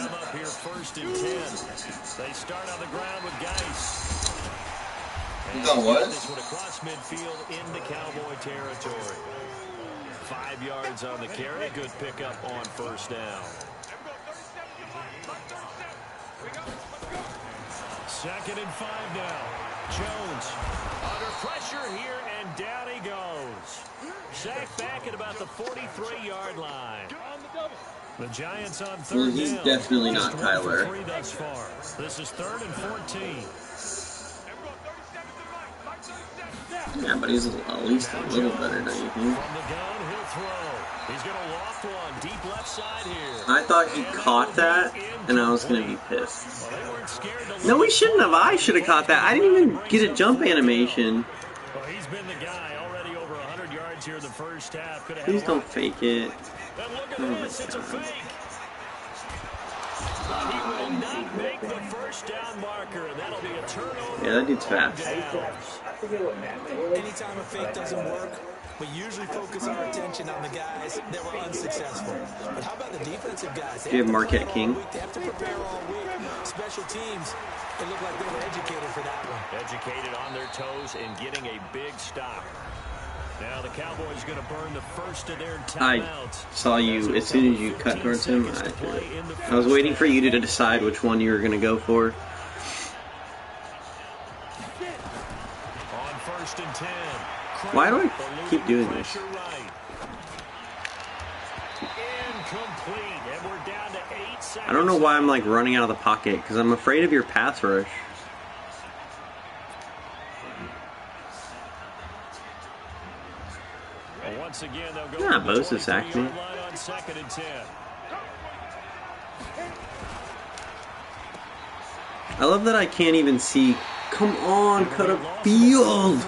come up here 1st and 10. They start on the ground with Geis. That was? This one across midfield into Cowboy territory. 5 yards on the carry. Good pickup on 1st down. 2nd and 5 now. Jones under pressure here, and down he goes. Sacked back at about the 43-yard line. The Giants on 3rd well, he's down. Definitely not Tyler. Thus far. This is 3rd and 14. Yeah, but he's at least a little better, don't you think? From the gun, he'll throw. He's going to loft one deep left side here. I thought he caught that, and I was going to be pissed. No, he shouldn't have. I should have caught that. I didn't even get a jump animation. Well, he's been the guy already over 100 yards here in the first half. Please don't fake it. Oh my God. It's a fake. He will not make the 1st down marker, and that'll be a turnover. Yeah, that dude's fast. Anytime a fake doesn't work, we usually focus our attention on the guys that were unsuccessful. But how about the defensive guys? Do you have Marquette King? They have to prepare all week. Special teams, it looked like they were educated for that one. Educated on their toes and getting a big stop. Now the Cowboys going to burn the first of their timeouts. I saw you as soon as you cut towards him. I was waiting for you to decide which one you were going to go for. On 1st and 10. Why do I keep doing this? Incomplete, and we're down to 8 seconds. I don't know why I'm like running out of the pocket, because I'm afraid of your pass rush. Once again, they'll go Bosa sacked me. on 2nd and 10. I love that I can't even see. Come on, cut a field.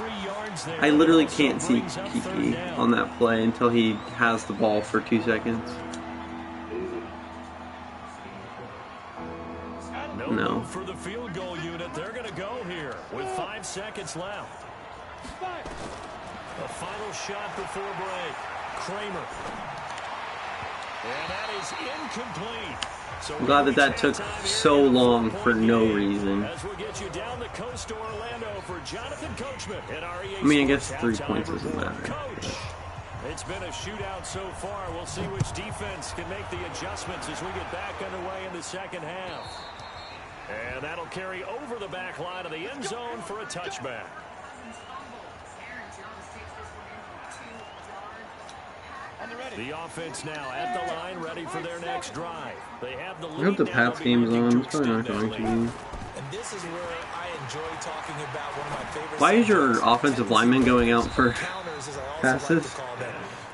I literally can't see Kiki on that play until he has the ball for 2 seconds. No. For the field goal unit, they're going to go here with 5 seconds left. A final shot before break. Kramer. And that is incomplete. So I'm glad that took so long for no reason. As we'll get you down the coast to Orlando for Jonathan Coachman at REA. I mean, I guess 3 points doesn't matter. Coach, it's been a shootout so far. We'll see which defense can make the adjustments as we get back underway in the 2nd half. And that'll carry over the back line of the end zone for a touchback. The offense now at the line, ready for their next drive. They have the lead. I hope the Pats game's on. It's probably not going to be. And this is where I enjoy talking about one of my favorite. Why is your offensive lineman going out for passes?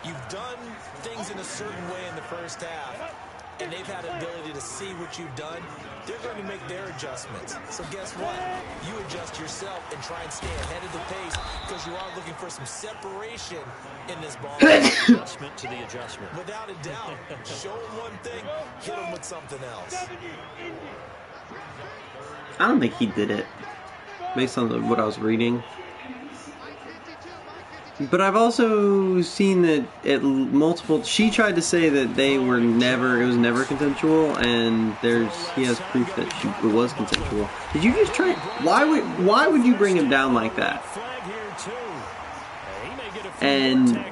You've done things in a certain way in the first half, and they've had the ability to see what you've done. They're going to make their adjustments. So guess what? You adjust yourself and try and stay ahead of the pace because you are looking for some separation in this ball. Adjustment to the adjustment. Without a doubt. Show them one thing, hit them with something else. I don't think he did it, based on what I was reading. But I've also seen that at multiple. She tried to say that they were never. It was never consensual, and he has proof that it was consensual. Did you just try? Why would you bring him down like that? and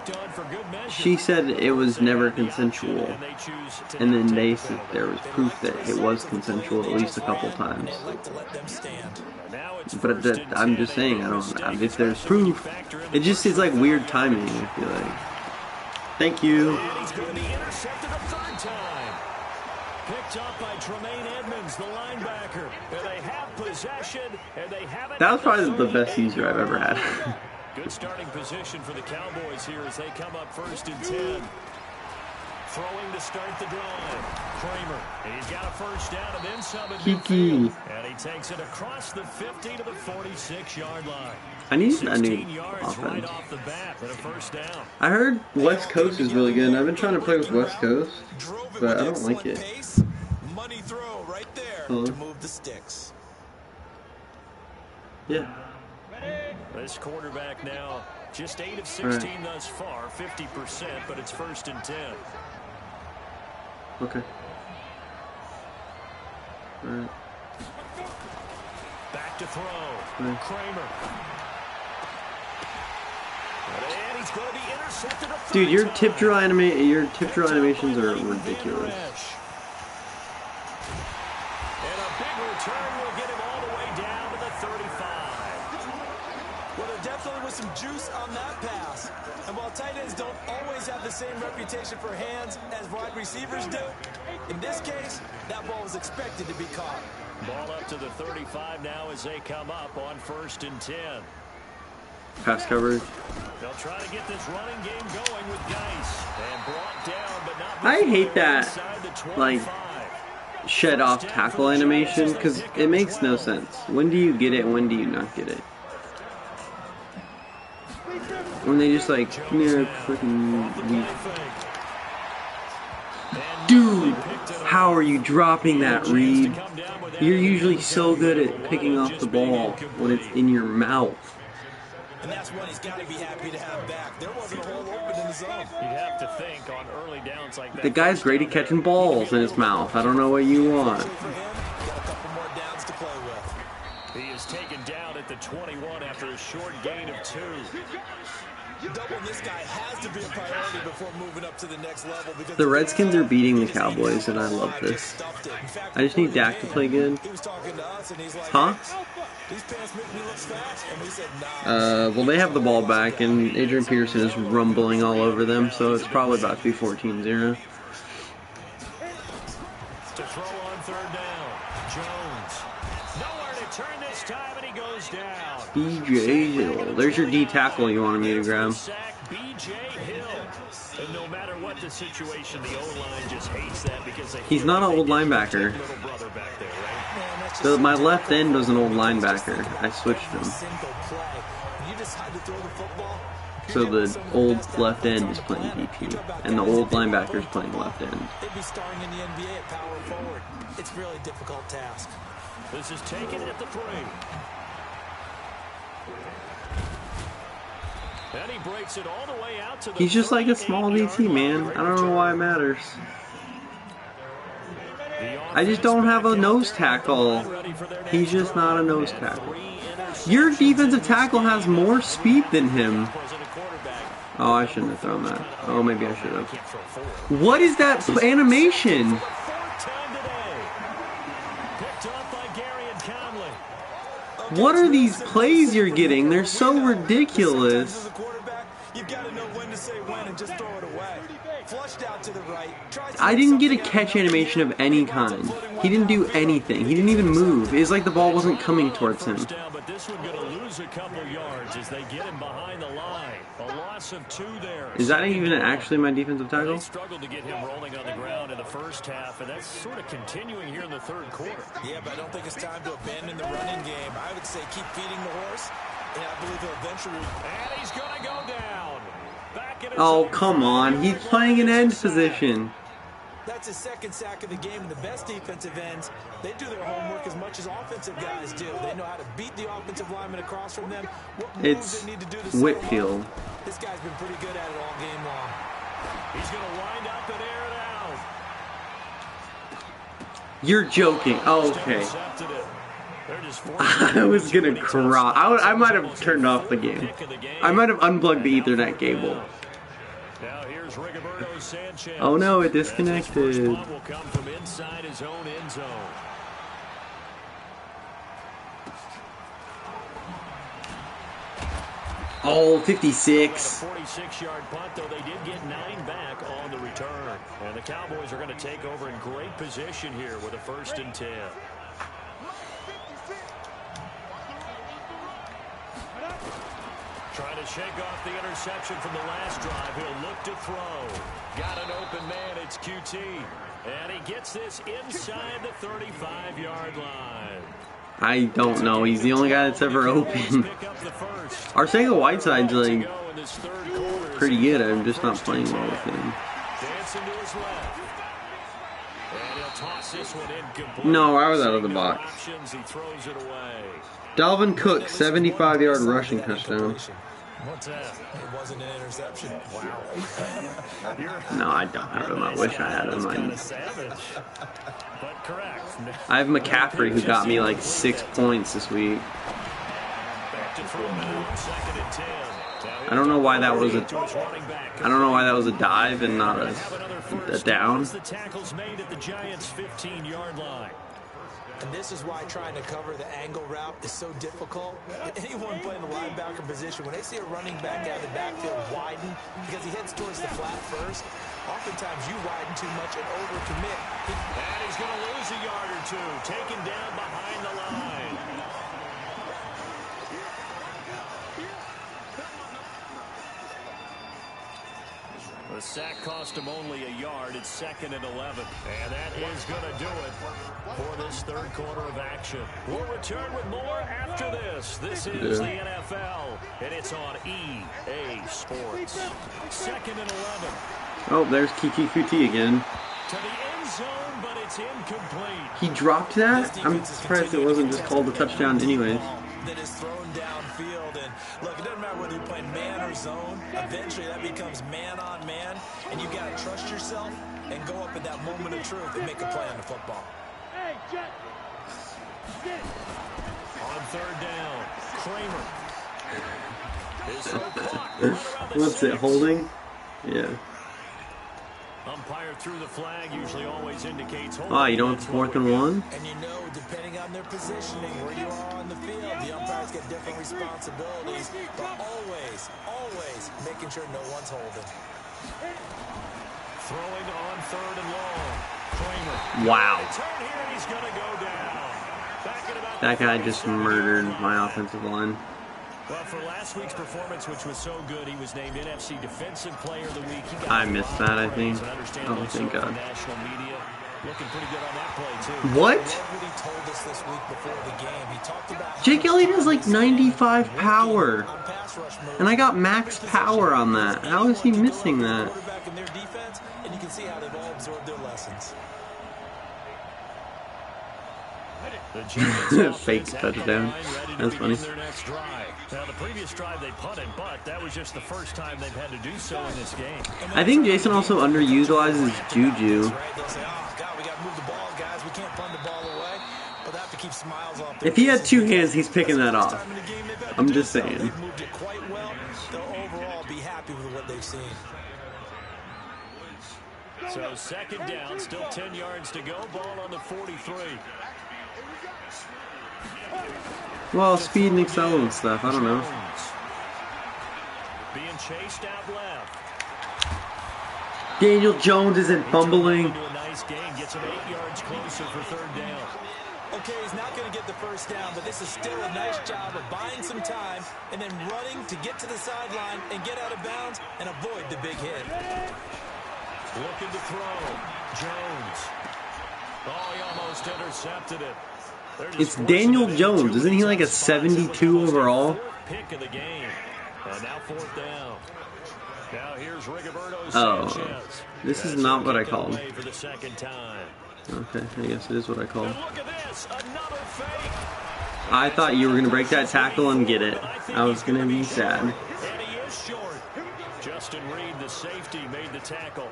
she said it was never consensual, and then they said there was proof that it was consensual at least a couple times. But I'm just saying, if there's proof, it just is like weird timing, I feel like. Thank you. That was probably the best user I've ever had. Good starting position for the Cowboys here as they come up 1st and 10. Throwing to start the drive. Kramer. He's got a first down and then some. Kiki. And he takes it across the 50 to the 46-yard line. I need a new offense. Right off the bat for a first down. I heard West Coast is really good, and I've been trying to play with West Coast, but I don't like it. Money throw right there to move the sticks. Yeah. This quarterback now just 8 of 16 thus far, 50%, but it's 1st and 10. Okay. All right. Back to throw. Kramer. And he's going to be intercepted. Dude, your tip drill animations are ridiculous. And a big return will get him all the way down to the 35. Well, there definitely was some juice on that pass. And while tight ends don't always have the same reputation for hands as wide receivers do, in this case, that ball was expected to be caught. Ball up to the 35 now as they come up on 1st and 10. Pass coverage. They'll try to get this running game going with Geis. And brought down, but not I hate that, like, shed off tackle animation, because it makes no sense. When do you get it and when do you not get it? When they just like, freaking weak. Dude, how are you dropping that read? You're usually so good at picking off the ball when it's in your mouth. And that's what he's got to be happy to have back. There wasn't a hole open in the zone. You'd have to think on early downs like that. The guy's great at catching balls in his mouth. I don't know what you want. He is taken down at the 21 after a short gain of 2. Doubling this guy has to be a priority before moving up to the next level. The Redskins are beating the Cowboys, and I love this. I just need Dak to play good. Huh? Well, they have the ball back, and Adrian Peterson is rumbling all over them, so it's probably about to be 14-0. To throw on 3rd down. Jones. Nowhere to turn this time, and he goes down. B.J. Hill. There's your D tackle you wanted me to grab. B.J. Hill. And no matter what the situation, the O-line just hates that because he's not an old linebacker. My left end was an old linebacker. I switched him. So the old left end is playing DP, and the old linebacker is playing left end. They'd be starring in the NBA at power forward. It's a really difficult task. This is taken at the 3. And he breaks it all the way out to the He's just like a small DT, man. I don't know why it matters. I just don't have a nose tackle. He's just not a nose tackle. Your defensive tackle has more speed than him. Oh, I shouldn't have thrown that. Oh, maybe I should have. What is that animation? What are these plays you're getting? They're so ridiculous. You've got to know when to say when and just throw it away. Flushed out to the right. I didn't get a catch animation of any kind. He didn't do anything. He didn't even move. It's like the ball wasn't coming towards him. But this one going to lose a couple yards as they get him behind the line. A loss of 2 there. Is that even actually my defensive tackle? They struggled to get him rolling on the ground in the first half, and that's sort of continuing here in the 3rd quarter. Yeah, but I don't think it's time to abandon the running game. I would say keep feeding the horse, and I believe he'll eventually. And he's going to go down. Oh, come on. He's playing an end position. That's his 2nd sack of the game, and the best defensive ends, they do their homework as much as offensive guys do. They know how to beat the offensive lineman across from them. What moves they need to do to Whitfield. This guy's been pretty good at it all game long. He's going to wind up and air it out. You're joking. Oh, okay. I was gonna cry. I might have turned off the game. I might have unplugged the Ethernet cable. Oh no, it disconnected. Will come from inside his own end zone. Oh, 56. 46-yard punt, though they did get 9 back on the return. And the Cowboys are going to take over in great position here with a 1st and 10. Trying to shake off the interception from the last drive. He'll look to throw. Got an open man. It's QT. And he gets this inside the 35-yard line. I don't know. He's the only guy that's ever open. Arcega-Whiteside's like pretty good. I'm just not playing well with him. No, I was out of the box. Dalvin Cook, 75-yard rushing touchdown. What's that? It wasn't an interception. Wow. No, I don't have him. I wish I had him. I have McCaffrey, who got me like 6 points this week. I don't know why that was a. I don't know why that was a dive and not a down. And this is why trying to cover the angle route is so difficult. Anyone playing the linebacker position, when they see a running back out of the backfield widen because he heads towards the flat first, oftentimes you widen too much and overcommit. And he's going to lose a yard or two, taken down behind the line. The sack cost him only a yard. It's 2nd and 11. And that is going to do it for this 3rd quarter of action. We'll return with more after this. This is the NFL, and it's on EA Sports. 2nd and 11. Oh, there's Kiki Kuti again. To the end zone, but it's incomplete. He dropped that? I'm surprised it wasn't just called a touchdown anyways. That is thrown downfield, and look, it doesn't matter whether you're playing man or zone. Eventually, that becomes man on man, and you got to trust yourself and go up at that moment of truth and make a play on the football. Hey, Jet. On 3rd down, Kramer. What's it, holding? Yeah. Umpire through the flag usually always indicates holding. Ah, you don't have 4th and 1? And you know, depending on their positioning, where you are on the field, the umpires get different responsibilities, but always making sure no one's holding. Throwing on 3rd and long. Kramer. Wow. Turn here and he's going to go down. Back at about That guy just murdered my offensive line. Well, for last week's performance, which was so good, he was named NFC Defensive Player of the Week. I missed that, I think. Oh, thank God. National media looking pretty good on that play, too. What? Jake Elliott has like 95 power. And I got max power on that. How is he missing that? And you can see how they've all absorbed their lessons. Fake touchdown. That's funny. Now, the previous drive they punted, but that was just the first time they've had to do so in this game. I think Jason also underutilizes Juju. If he had 2 hands, he's picking that off. I'm just saying. So 2nd down, still 10 yards to go. Ball on the 43. Well, speed and excel and stuff. I don't know. Being chased out left. Daniel Jones isn't fumbling. A nice gain, gets him 8 yards closer for 3rd down. Okay, he's not going to get the first down, but this is still a nice job of buying some time and then running to get to the sideline and get out of bounds and avoid the big hit. Looking to throw. Jones. Oh, he almost intercepted it. It's Daniel Jones. Isn't he like a 72 overall? Pick of the game. And now 4th down. Now here's Rigoberto Sanchez. Oh, this is not what I called. For the 2nd time. Okay, I guess it is what I called. Look at this, another fake. I thought you were going to break that tackle and get it. I was going to be sad. And he is short. Justin Reed, the safety, made the tackle.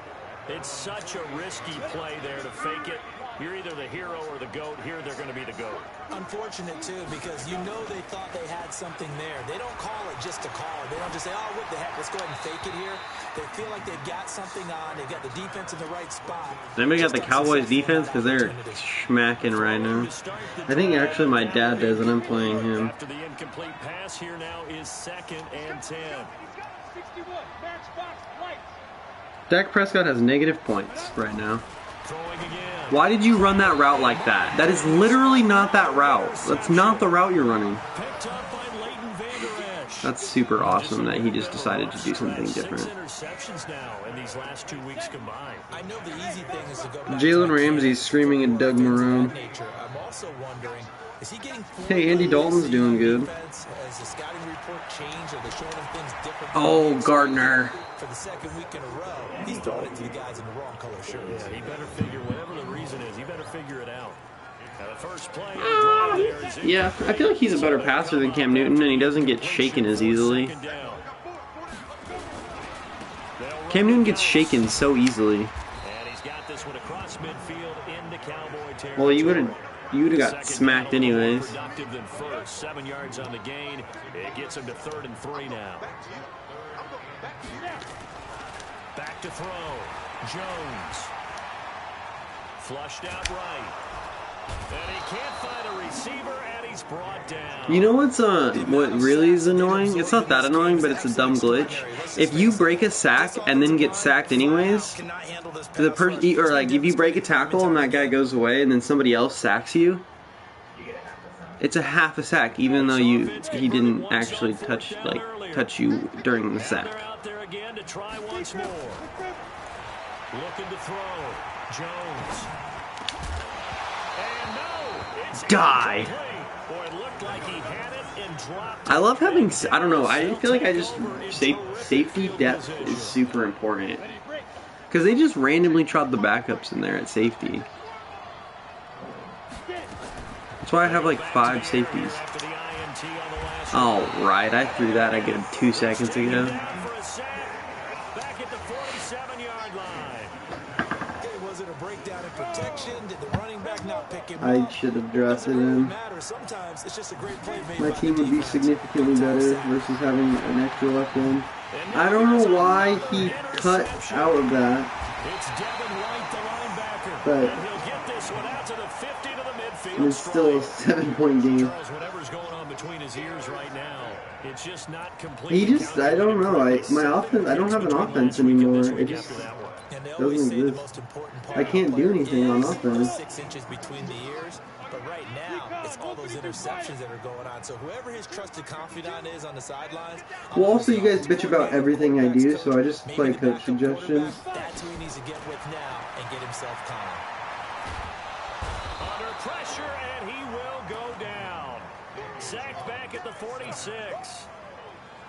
It's such a risky play there to fake it. You're either the hero or the GOAT. Here they're going to be the GOAT. Unfortunate, too, because you know they thought they had something there. They don't call it just to call it. They don't just say, oh, what the heck, let's go ahead and fake it here. They feel like they've got something on. They've got the defense in the right spot. Does anybody got the Cowboys defense? Because they're smacking right now. I think actually my dad does, and I'm playing him. After the incomplete pass, here now is 2nd and 10. Dak Prescott has negative points right now. Why did you run that route like that? That is literally not that route. That's not the route you're running. That's super awesome that he just decided to do something different. Jalen Ramsey's screaming at Doug Marone. Hey, Andy Dalton's doing good. Oh, Gardner. For the 2nd week in a row, he's throwing it to the guys in the wrong color shirts. Yeah, he better figure, whatever the reason is, he better figure it out. Now the first play of the drive there is yeah, I feel like he's a better passer than Cam Newton, and he doesn't get shaken as easily. Cam Newton gets shaken so easily. And he's got this one across midfield into Cowboy territory. Well, you would have got smacked anyways. Productive than first. 7 yards on the gain. It gets him to 3rd and 3 now. Back to throw. Jones. Flushed out right. And he can't find a receiver, and he's brought down. You know what really is annoying? It's not that annoying, but it's a dumb glitch. If you break a sack and then get sacked anyways, the person, or like if you break a tackle and that guy goes away and then somebody else sacks you, it's a half a sack, even though he didn't actually touch you during the sack. Again to try once more. Looking to throw. Jones. And no, it's die. Boy, it looked like he had it and dropped. I love having, I don't know, I feel like safety depth is super important. Because they just randomly trot the backups in there at safety. That's why I have like 5 safeties. Alright, I threw that, I get him 2 seconds ago. I should have drafted him. My team would be significantly better versus having an extra left end. I don't know why he cut out of that. But it's still a 7-point game. He just, I don't know. My offense, I don't have an offense anymore. It just doesn't exist. I can't do anything on offense. 6 inches between the ears, but right now it's all those interceptions that are going on. So whoever his trusted confidant is on the sidelines. Well, also you guys bitch about everything I do, so I just play coach suggestions. That's who he needs to get with now and get himself calm. Under pressure, and he will go down. Sacked back at the 46.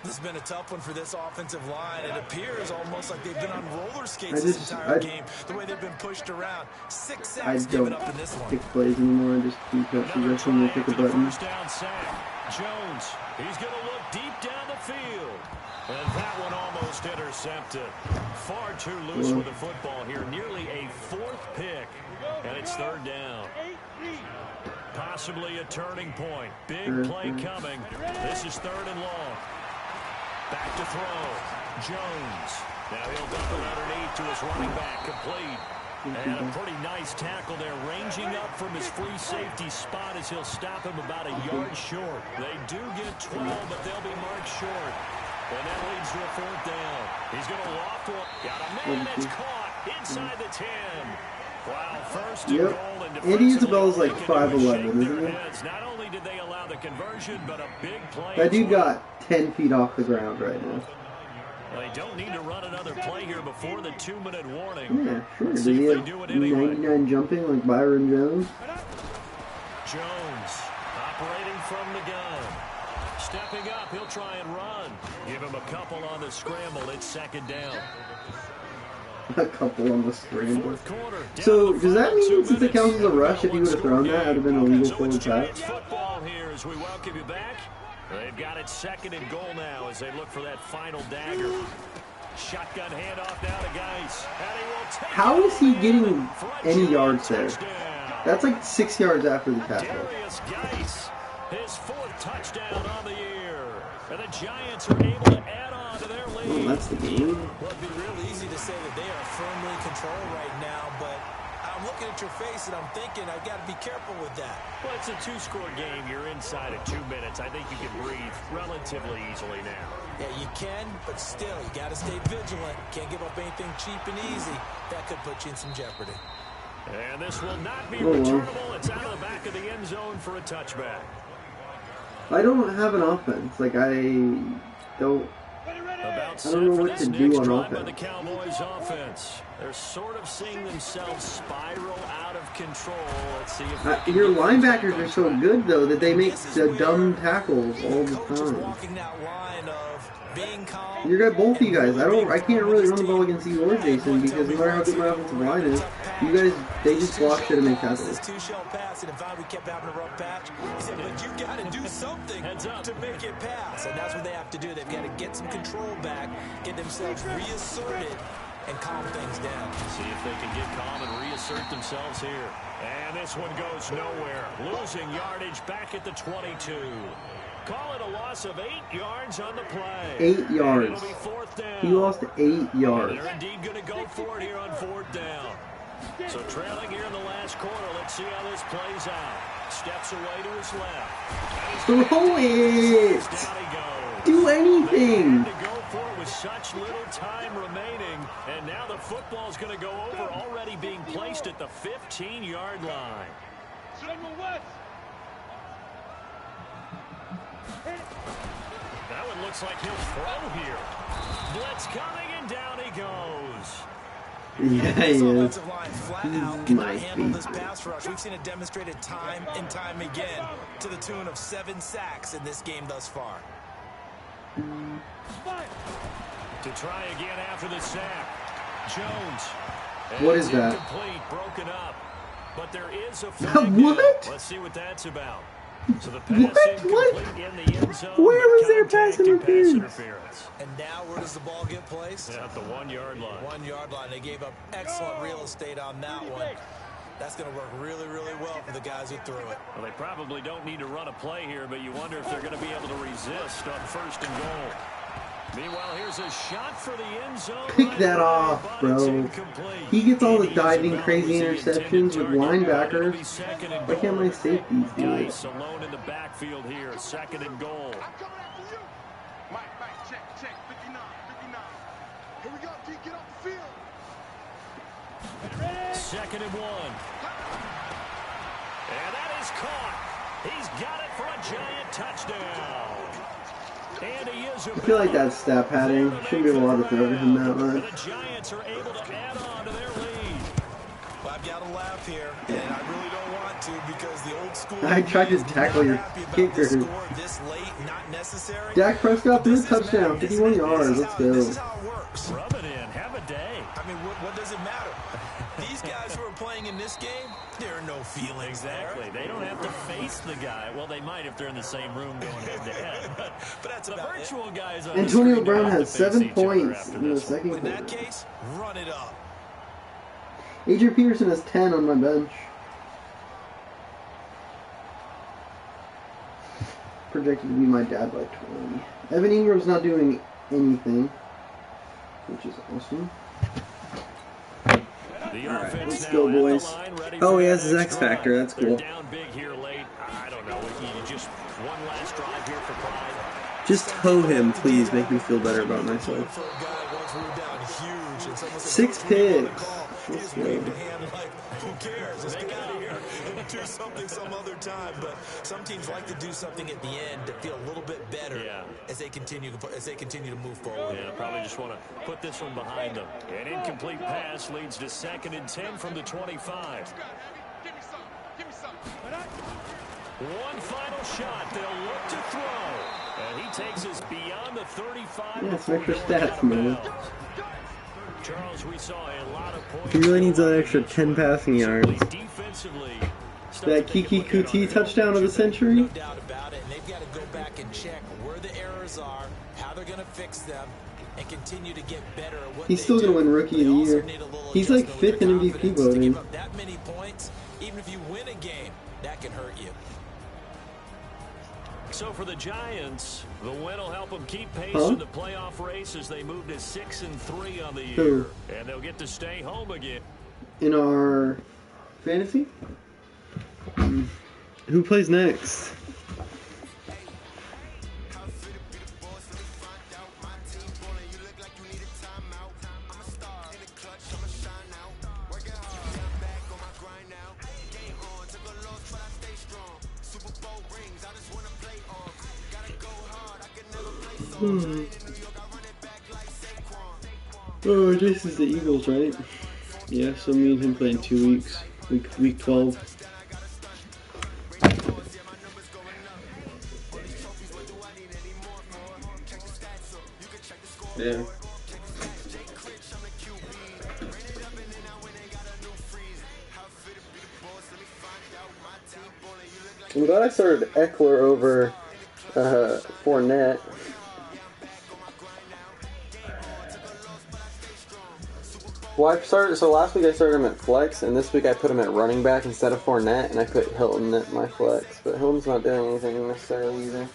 This has been a tough one for this offensive line. It appears almost like they've been on roller skates this entire game. The way they've been pushed around. 6 sacks given up in this one. I don't pick plays anymore. I just do coach suggestion and pick a button. First down sack. Jones, he's going to look deep down the field. And that one almost intercepted. Far too loose with the football here. Nearly a 4th pick. And it's 3rd down. Possibly a turning point. Big play coming. This is 3rd and long. Back to throw. Jones. Now he'll dump it underneath to his running back. Complete. And a pretty nice tackle there. Ranging up from his free safety spot as he'll stop him about a yard short. They do get 12, but they'll be marked short. And that leads to a 4th down. He's going to loft one. Got a man that's caught inside the 10. Wow, first and goal. And Andy Isabel's like 5'11", isn't he? Not only did they allow the conversion, but a big play. That dude got 10 feet off the ground right now. Well, they don't need to run another play here before the 2-minute warning. Yeah, sure. Did he have 99 jumping like Byron Jones? Jones operating from the gun. Stepping up, he'll try and run. Give him a couple on the scramble. It's 2nd down. A couple on the scramble. So, does that mean since it counts as a rush, if he would have thrown that, it would have been a legal forward pass? Football here as we welcome you back. They've got it 2nd and goal now as they look for that final dagger. Shotgun handoff now to Geis. How is he getting any yards there? That's like 6 yards after the tackle. Darius Geis, his 4th touchdown on the year. And the Giants are able to add on to their lead. Well, that's the game. Well, it'd be real easy to say that they are firmly in control right now, but I'm looking at your face and I'm thinking I've got to be careful with that. Well, it's a 2-score game. You're inside at 2 minutes. I think you can breathe relatively easily now. Yeah, you can, but still, you got to stay vigilant. Can't give up anything cheap and easy. That could put you in some jeopardy. And this will not be returnable. It's out of the back of the end zone for a touchback. I don't have an offense. Like, I don't know what to do on offense. The Cowboys offense. They're sort of seeing themselves spiral out of control. Let's see if your linebackers are so good though that they make the dumb tackles all the time. You got both of you guys. I can't really run the ball against you or Jason because no matter how good my offensive line is, you guys they just block shit and make tackles. This 2-shell pass, and if we kept having a rough patch, he said, but you got to do something to make it pass, and that's what they have to do. They've got to get some control back, get themselves reasserted, and calm things down. See if they can get calm and reassert themselves here. And this one goes nowhere. Losing yardage back at the 22. Call it a loss of 8 yards on the play. 8 yards. He lost 8 yards. They're indeed going to go for it here on 4th down. So trailing here in the last quarter. Let's see how this plays out. Steps away to his left. Throw it! Do anything! To go for it with such little time remaining. And now the football's going to go over, already being placed at the 15-yard line. That one looks like he'll throw here. Blitz coming, and down he goes. Yeah, he is. This pass rush. We've seen it demonstrated time and time again to the tune of 7 sacks in this game thus far. To try again after the sack. Jones. What is that? Incomplete, broken up. But there is a what? Let's see what that's about. So the pass incomplete in the end zone. Where was their pass interference? And now where does the ball get placed? At the 1-yard line. 1-yard line. They gave up excellent real estate on that one. That's going to work really, really well for the guys who threw it. Well, they probably don't need to run a play here, but you wonder if they're going to be able to resist on 1st and goal. Meanwhile, here's a shot for the end zone. Pick that off, bro. He gets all the diving, crazy interceptions with linebackers. Why can't my safeties do it? Geis alone in the backfield here. 2nd and goal. Mike, check. 59. Here we go, D. Get off the field. 2nd and 1. And that is caught. He's got it for a giant touchdown. And he is I feel like that's stat padding. Shouldn't be allowed to throw him that much. The Giants are able to add on to their lead. Well, I've got to laugh here, and I really don't want to because the old school. I tried to tackle your kicker. This late, not necessary. Dak Prescott threw a touchdown, 51 yards. Let's go. This is how it works. Rub it in. Have a day. I mean, what does it matter? These guys who are playing in this game, there are no feelings exactly. They don't have to face the guy. Well, they might if they're in the same room going head-to-head. But that's the virtual guys on Antonio Brown had 7 points in the second quarter. In that case, run it up. Adrian Peterson has 10 on my bench. Projected to be my dad by 20. Evan Ingram's not doing anything, which is awesome. Alright, let's go, boys. Oh, he has his X Factor. That's cool. Down big here late. I don't know. Just one last drive here for pride. Just toe him, please. Make me feel better about myself. 6 picks. Let's go. Who cares? Let's get out of here and do something some other time. But some teams like to do something at the end to feel a little bit better as they continue to move forward. Yeah, probably just want to put this one behind them. An incomplete pass leads to 2nd and 10 from the 25. Give me some. One final shot. They'll look to throw. And he takes us beyond the 35. Yeah, it's extra stats, man. Charles, we saw a lot of points. He really needs an extra 10 passing yards. That Kiki Kuti touchdown of the century? No doubt about it. And they've got to go back and check where the errors are, how they're going to fix them, and continue to get better at what He's still going to win Rookie of the Year. He's like 5th in MVP voting. That many points, even if you win a game, that can hurt you. So for the Giants, the win will help them keep pace in the playoff race as they move to 6-3 on the year. And they'll get to stay home again. In our fantasy? Who plays next? Oh, this is the Eagles, right? Yeah, so me and him play in 2 weeks. Week 12. Yeah. I'm glad I started Eckler over Fournette. Well, so last week I started him at flex, and this week I put him at running back instead of Fournette, and I put Hilton at my flex. But Hilton's not doing anything necessarily either.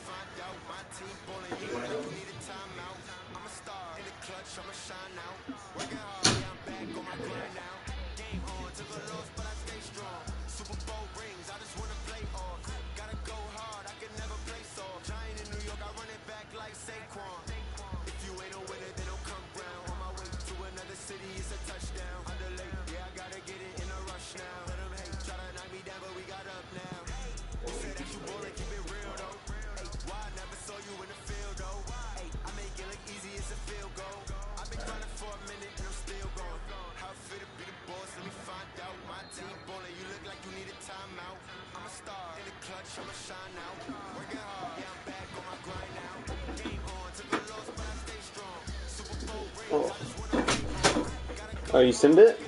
Oh, you simmed it?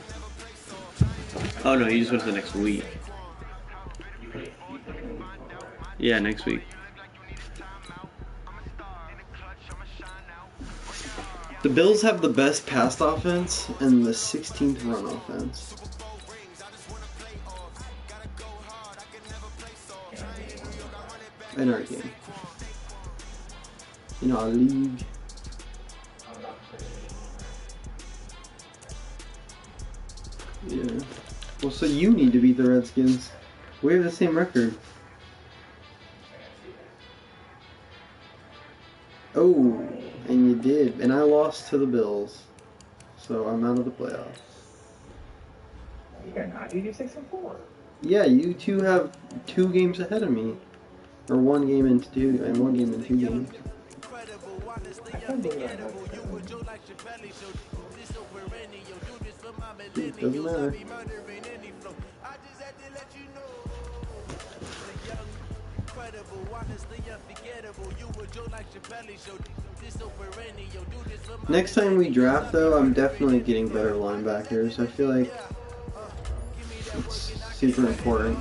Oh no, you just went to the next week. Yeah, next week. The Bills have the best passed offense and the 16th run offense. In our game. In our league. Yeah. Well, so you need to beat the Redskins. We have the same record. Oh, and you did. And I lost to the Bills. So I'm out of the playoffs. You're not. You're 6-4. Yeah, you two have 2 games ahead of me. Or 1 game into 2, and 1 game in 2 games. I can't believe that. It doesn't matter. Next time we draft, though, I'm definitely getting better linebackers. I feel like it's super important.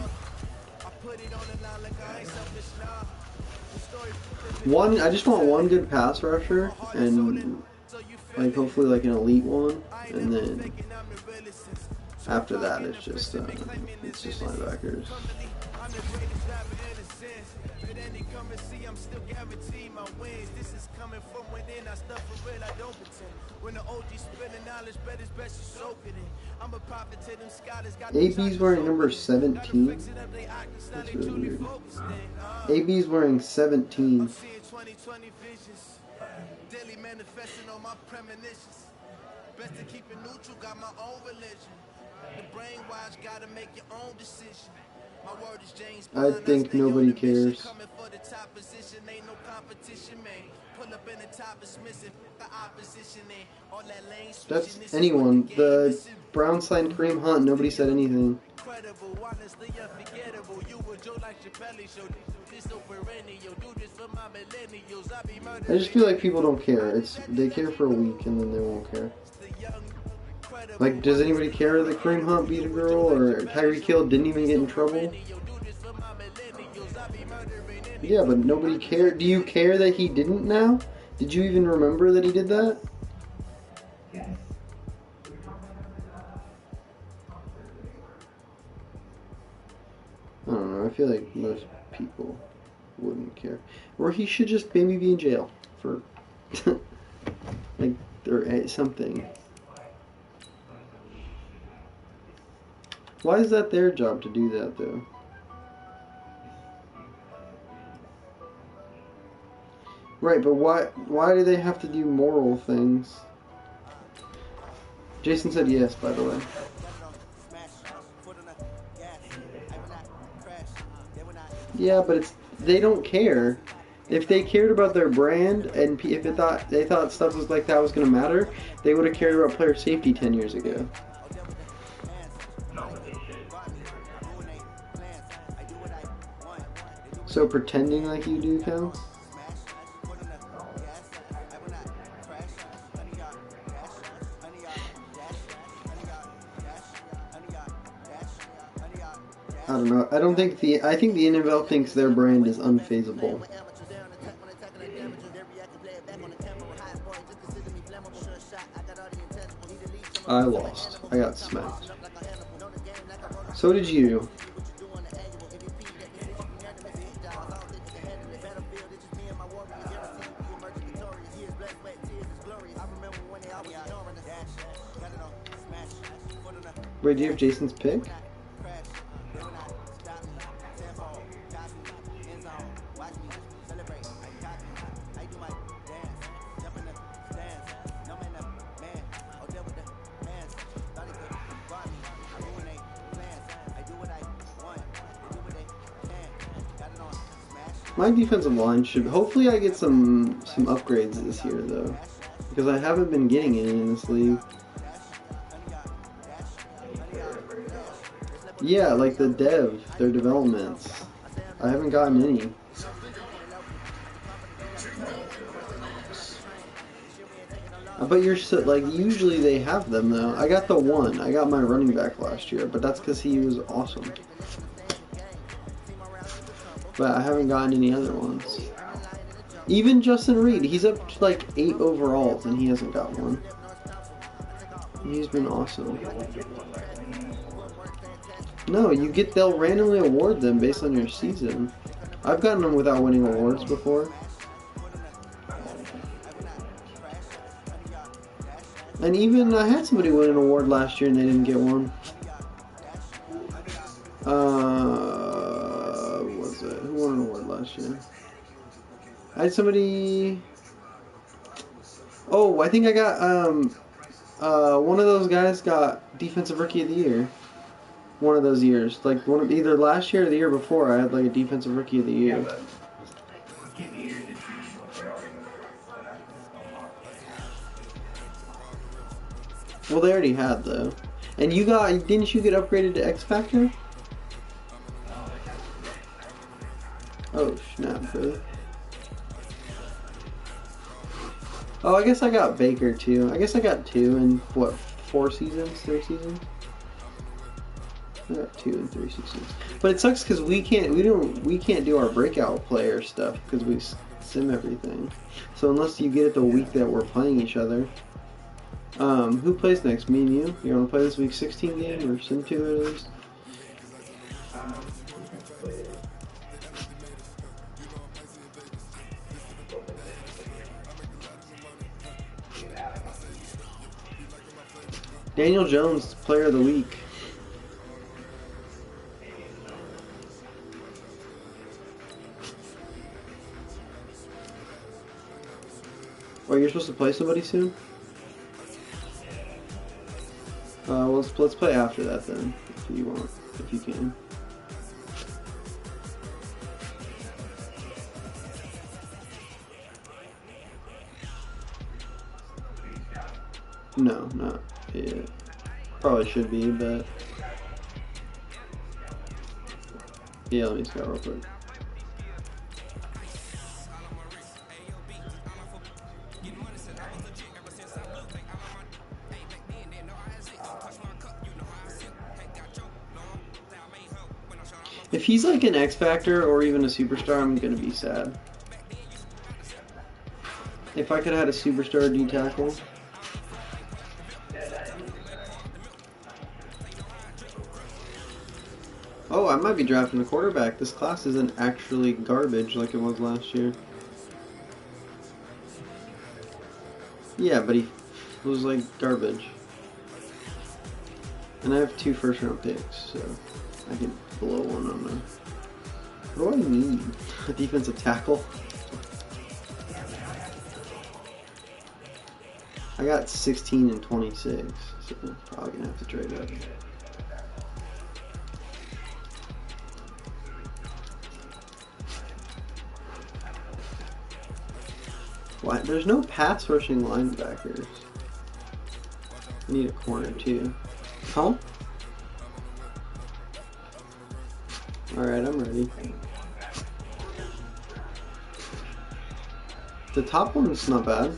I just want 1 good pass rusher, and like hopefully like an elite one, and then after that it's just linebackers. AB's wearing number 17. That's really weird. AB's wearing 17. Best to keep it neutral, got my own religion. The brainwash gotta make your own decision. My word is James. I think nobody cares. That's anyone. The Browns signed Kareem Hunt. Nobody said anything. I just feel like people don't care. They care for a week and then they won't care. Like, does anybody care that Kareem Hunt beat a girl or Tyreek Hill didn't even get in trouble? Yeah, but nobody cared. Do you care that he didn't now? Did you even remember that he did that? Yes. I feel like most people wouldn't care. Or he should just maybe be in jail for like or something. Why is that their job to do that though? Right, but why do they have to do moral things? Jason said yes, by the way. Yeah, but they don't care. If they cared about their brand and if they thought stuff was like that was going to matter, they would have cared about player safety 10 years ago. So pretending like you do counts? I don't know. I think the NFL thinks their brand is unfazable. I lost. I got smacked. So did you. Wait, do you have Jason's pick? My defensive line should... Hopefully I get some upgrades this year, though. Because I haven't been getting any in this league. Yeah, like the their developments. I haven't gotten any. But you're so, like, usually they have them, though. I got the one. I got my running back last year, but that's because he was awesome. But I haven't gotten any other ones. Even Justin Reed, he's up to like 8 overalls and he hasn't got one. He's been awesome. No, they'll randomly award them based on your season. I've gotten them without winning awards before. And even I had somebody win an award last year and they didn't get one. Who won an award last year? I had somebody... Oh, I think I got, one of those guys got Defensive Rookie of the Year. One of those years. Like, either last year or the year before, I had, like, a Defensive Rookie of the Year. Well, they already had, though. And didn't you get upgraded to X Factor? Oh, snap, really? Oh, I guess I got Baker, too. I guess I got 2 in, what, 4 seasons? 3 seasons? I got 2 in 3 seasons. But it sucks because we can't do our breakout player stuff because we sim everything. So unless you get it the week that we're playing each other. Who plays next? Me and you? You want to play this week 16 game or sim 2 at least? Daniel Jones, Player of the Week. Well, you're supposed to play somebody soon? Well, let's play after that then, if you want, if you can. No, not yet. Probably should be, but yeah, let me scout real quick. If he's like an X Factor or even a superstar, I'm gonna be sad. If I could have had a superstar D tackle. Oh, Oh, I might be drafting a quarterback. This class isn't actually garbage like it was last year. Yeah, but he was like garbage. And I have 2 first-round picks, so I can blow one on them. What do I need? A defensive tackle? I got 16 and 26, so probably gonna have to trade up. Why? There's no pass rushing linebackers. I need a corner too. Huh? Alright, I'm ready. The top one's not bad.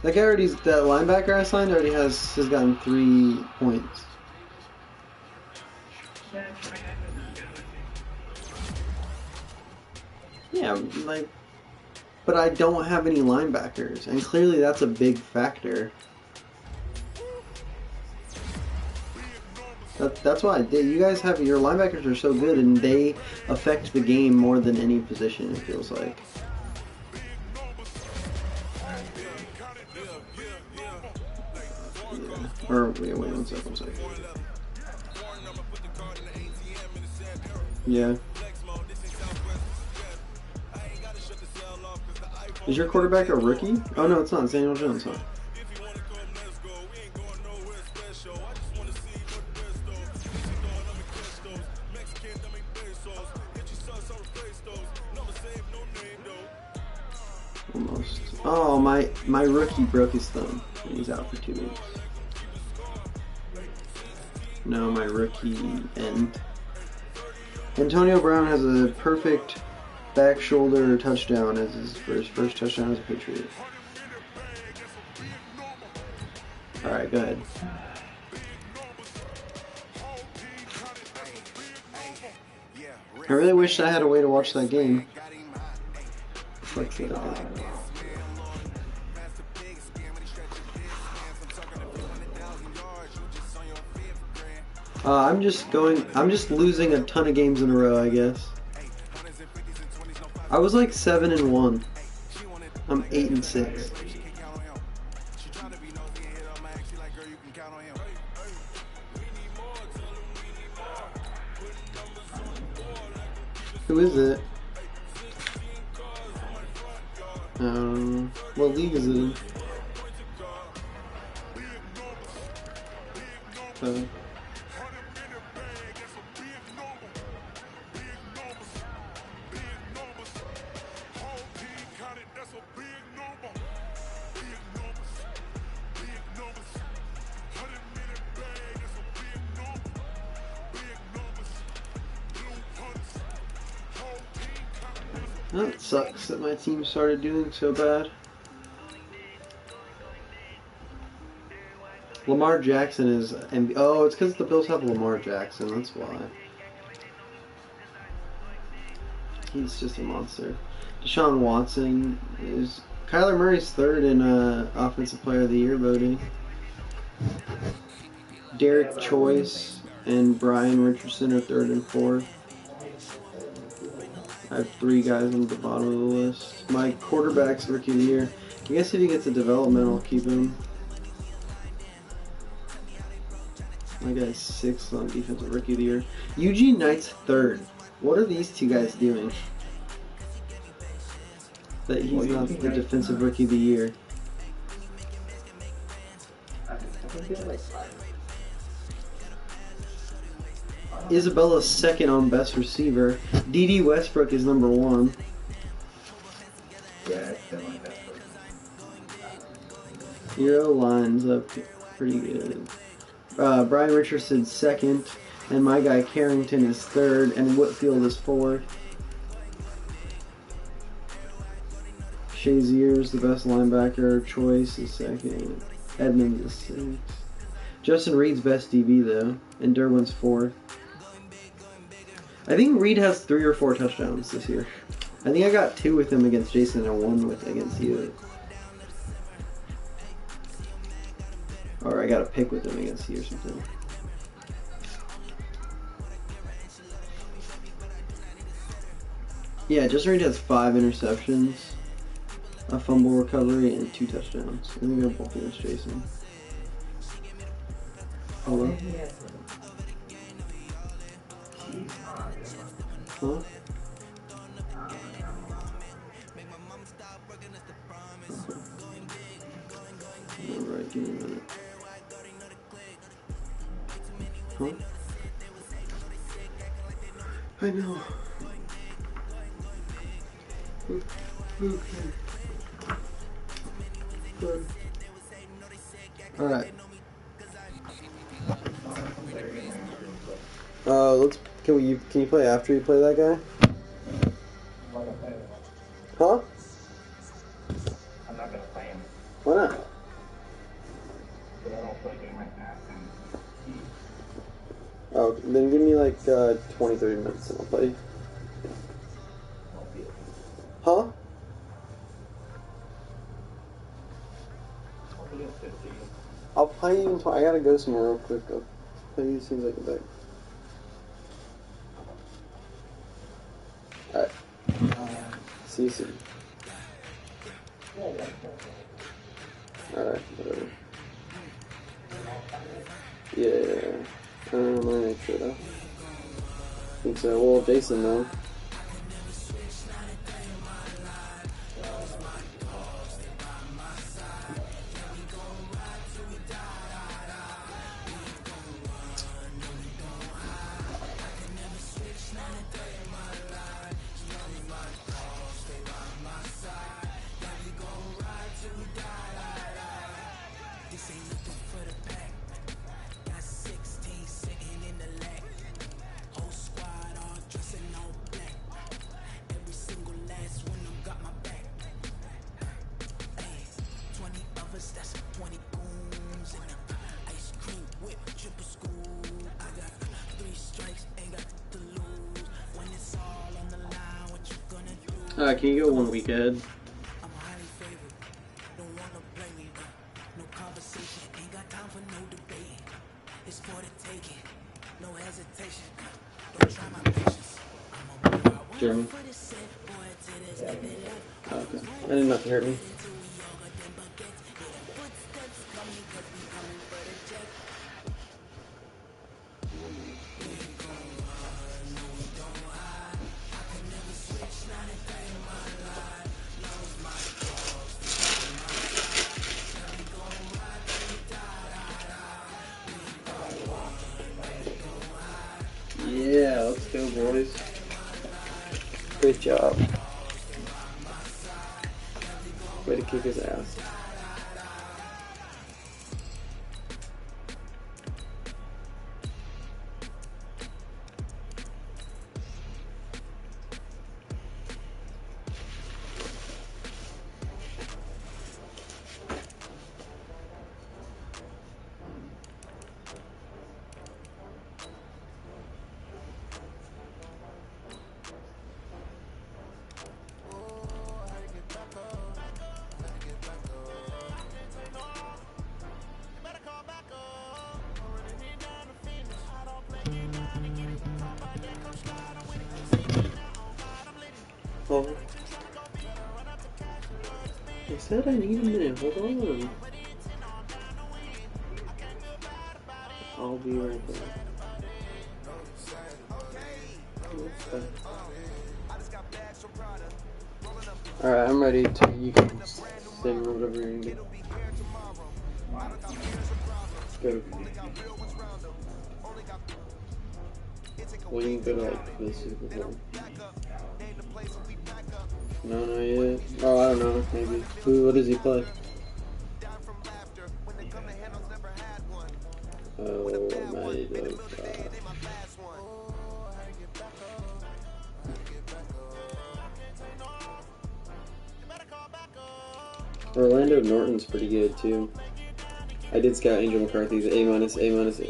That guy already, that linebacker I signed already has gotten 3 points. Yeah, like, but I don't have any linebackers, and clearly that's a big factor. That's why you guys have, your linebackers are so good, and they affect the game more than any position, it feels like. Yeah. Or wait one second. Yeah. Is your quarterback a rookie? Oh no, it's not. It's Daniel Jones, huh? Almost. Oh, my rookie broke his thumb. And he's out for 2 weeks. No, my rookie end. Antonio Brown has a perfect back shoulder touchdown for his first touchdown as a Patriot. Alright, go ahead. I really wish I had a way to watch that game. I'm just losing a ton of games in a row, I guess. I was like 7-1. I'm 8-6. Who is it? What league is it in? That sucks that my team started doing so bad. Lamar Jackson is... Oh, it's because the Bills have Lamar Jackson, that's why. He's just a monster. Deshaun Watson is... Kyler Murray's 3rd in Offensive Player of the Year voting. Derek Choice and Brian Richardson are 3rd and 4th. I have 3 guys on the bottom of the list. My quarterback's Rookie of the Year. I guess if he gets a development, I'll keep him. My guy's 6th on Defensive Rookie of the Year. Eugene Knight's 3rd. What are these 2 guys doing? That he's not the Defensive Rookie of the Year. Isabella's 2nd on Best Receiver. D.D. Westbrook is number 1. Your O-line's up pretty good. Brian Richardson's 2nd, and my guy Carrington is 3rd, and Whitfield is 4th. Shazier's the best linebacker. Choice is 2nd. Edmonds is 6th. Justin Reed's best DB though, and Derwin's 4th. I think Reed has 3 or 4 touchdowns this year. I think I got 2 with him against Jason and 1 against you. Or I got a pick with him against you or something. Yeah, Justin Reed has 5 interceptions, a fumble recovery, and 2 touchdowns. I think they're both against Jason. Hello? Huh? Alright, give me a minute. Huh? I know. Okay. Good. Alright. Can you play after you play that guy? Huh? I'm not gonna play him. Why not? But I don't play game right now. Oh, then give me like 20-30 minutes and I'll play. Huh? I'll play you until I gotta go somewhere real quick. I'll play you as soon as I get back. Alright. See you soon. Alright, whatever. Yeah. Let me make sure though. I think so. Well, Jason though. Can you go 1 week ahead? Jeremy? Oh, okay. I didn't know if you hurt me. Yeah, let's go, boys. Great job. Way to kick his ass. Oh. I said I need a minute, hold on. I'll be right back. Alright, I'm ready to, you can say whatever you're gonna do. Let's go. Well, you can go to like the Super Bowl. No, not yet. Oh, I don't know, maybe. What does he play? Oh, my Orlando Norton's pretty good too. I did scout Angel McCarthy's A-,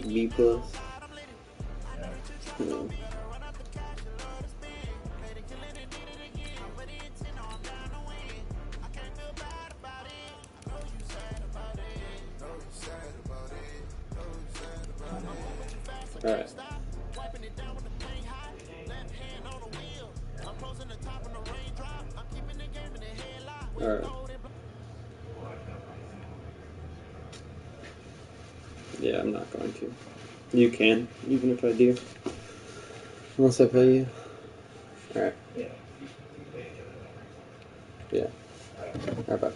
B+. Alright. Alright. Yeah, I'm not going to. You can, even if I do. Unless I pay you. Alright. Yeah. Alright, bye.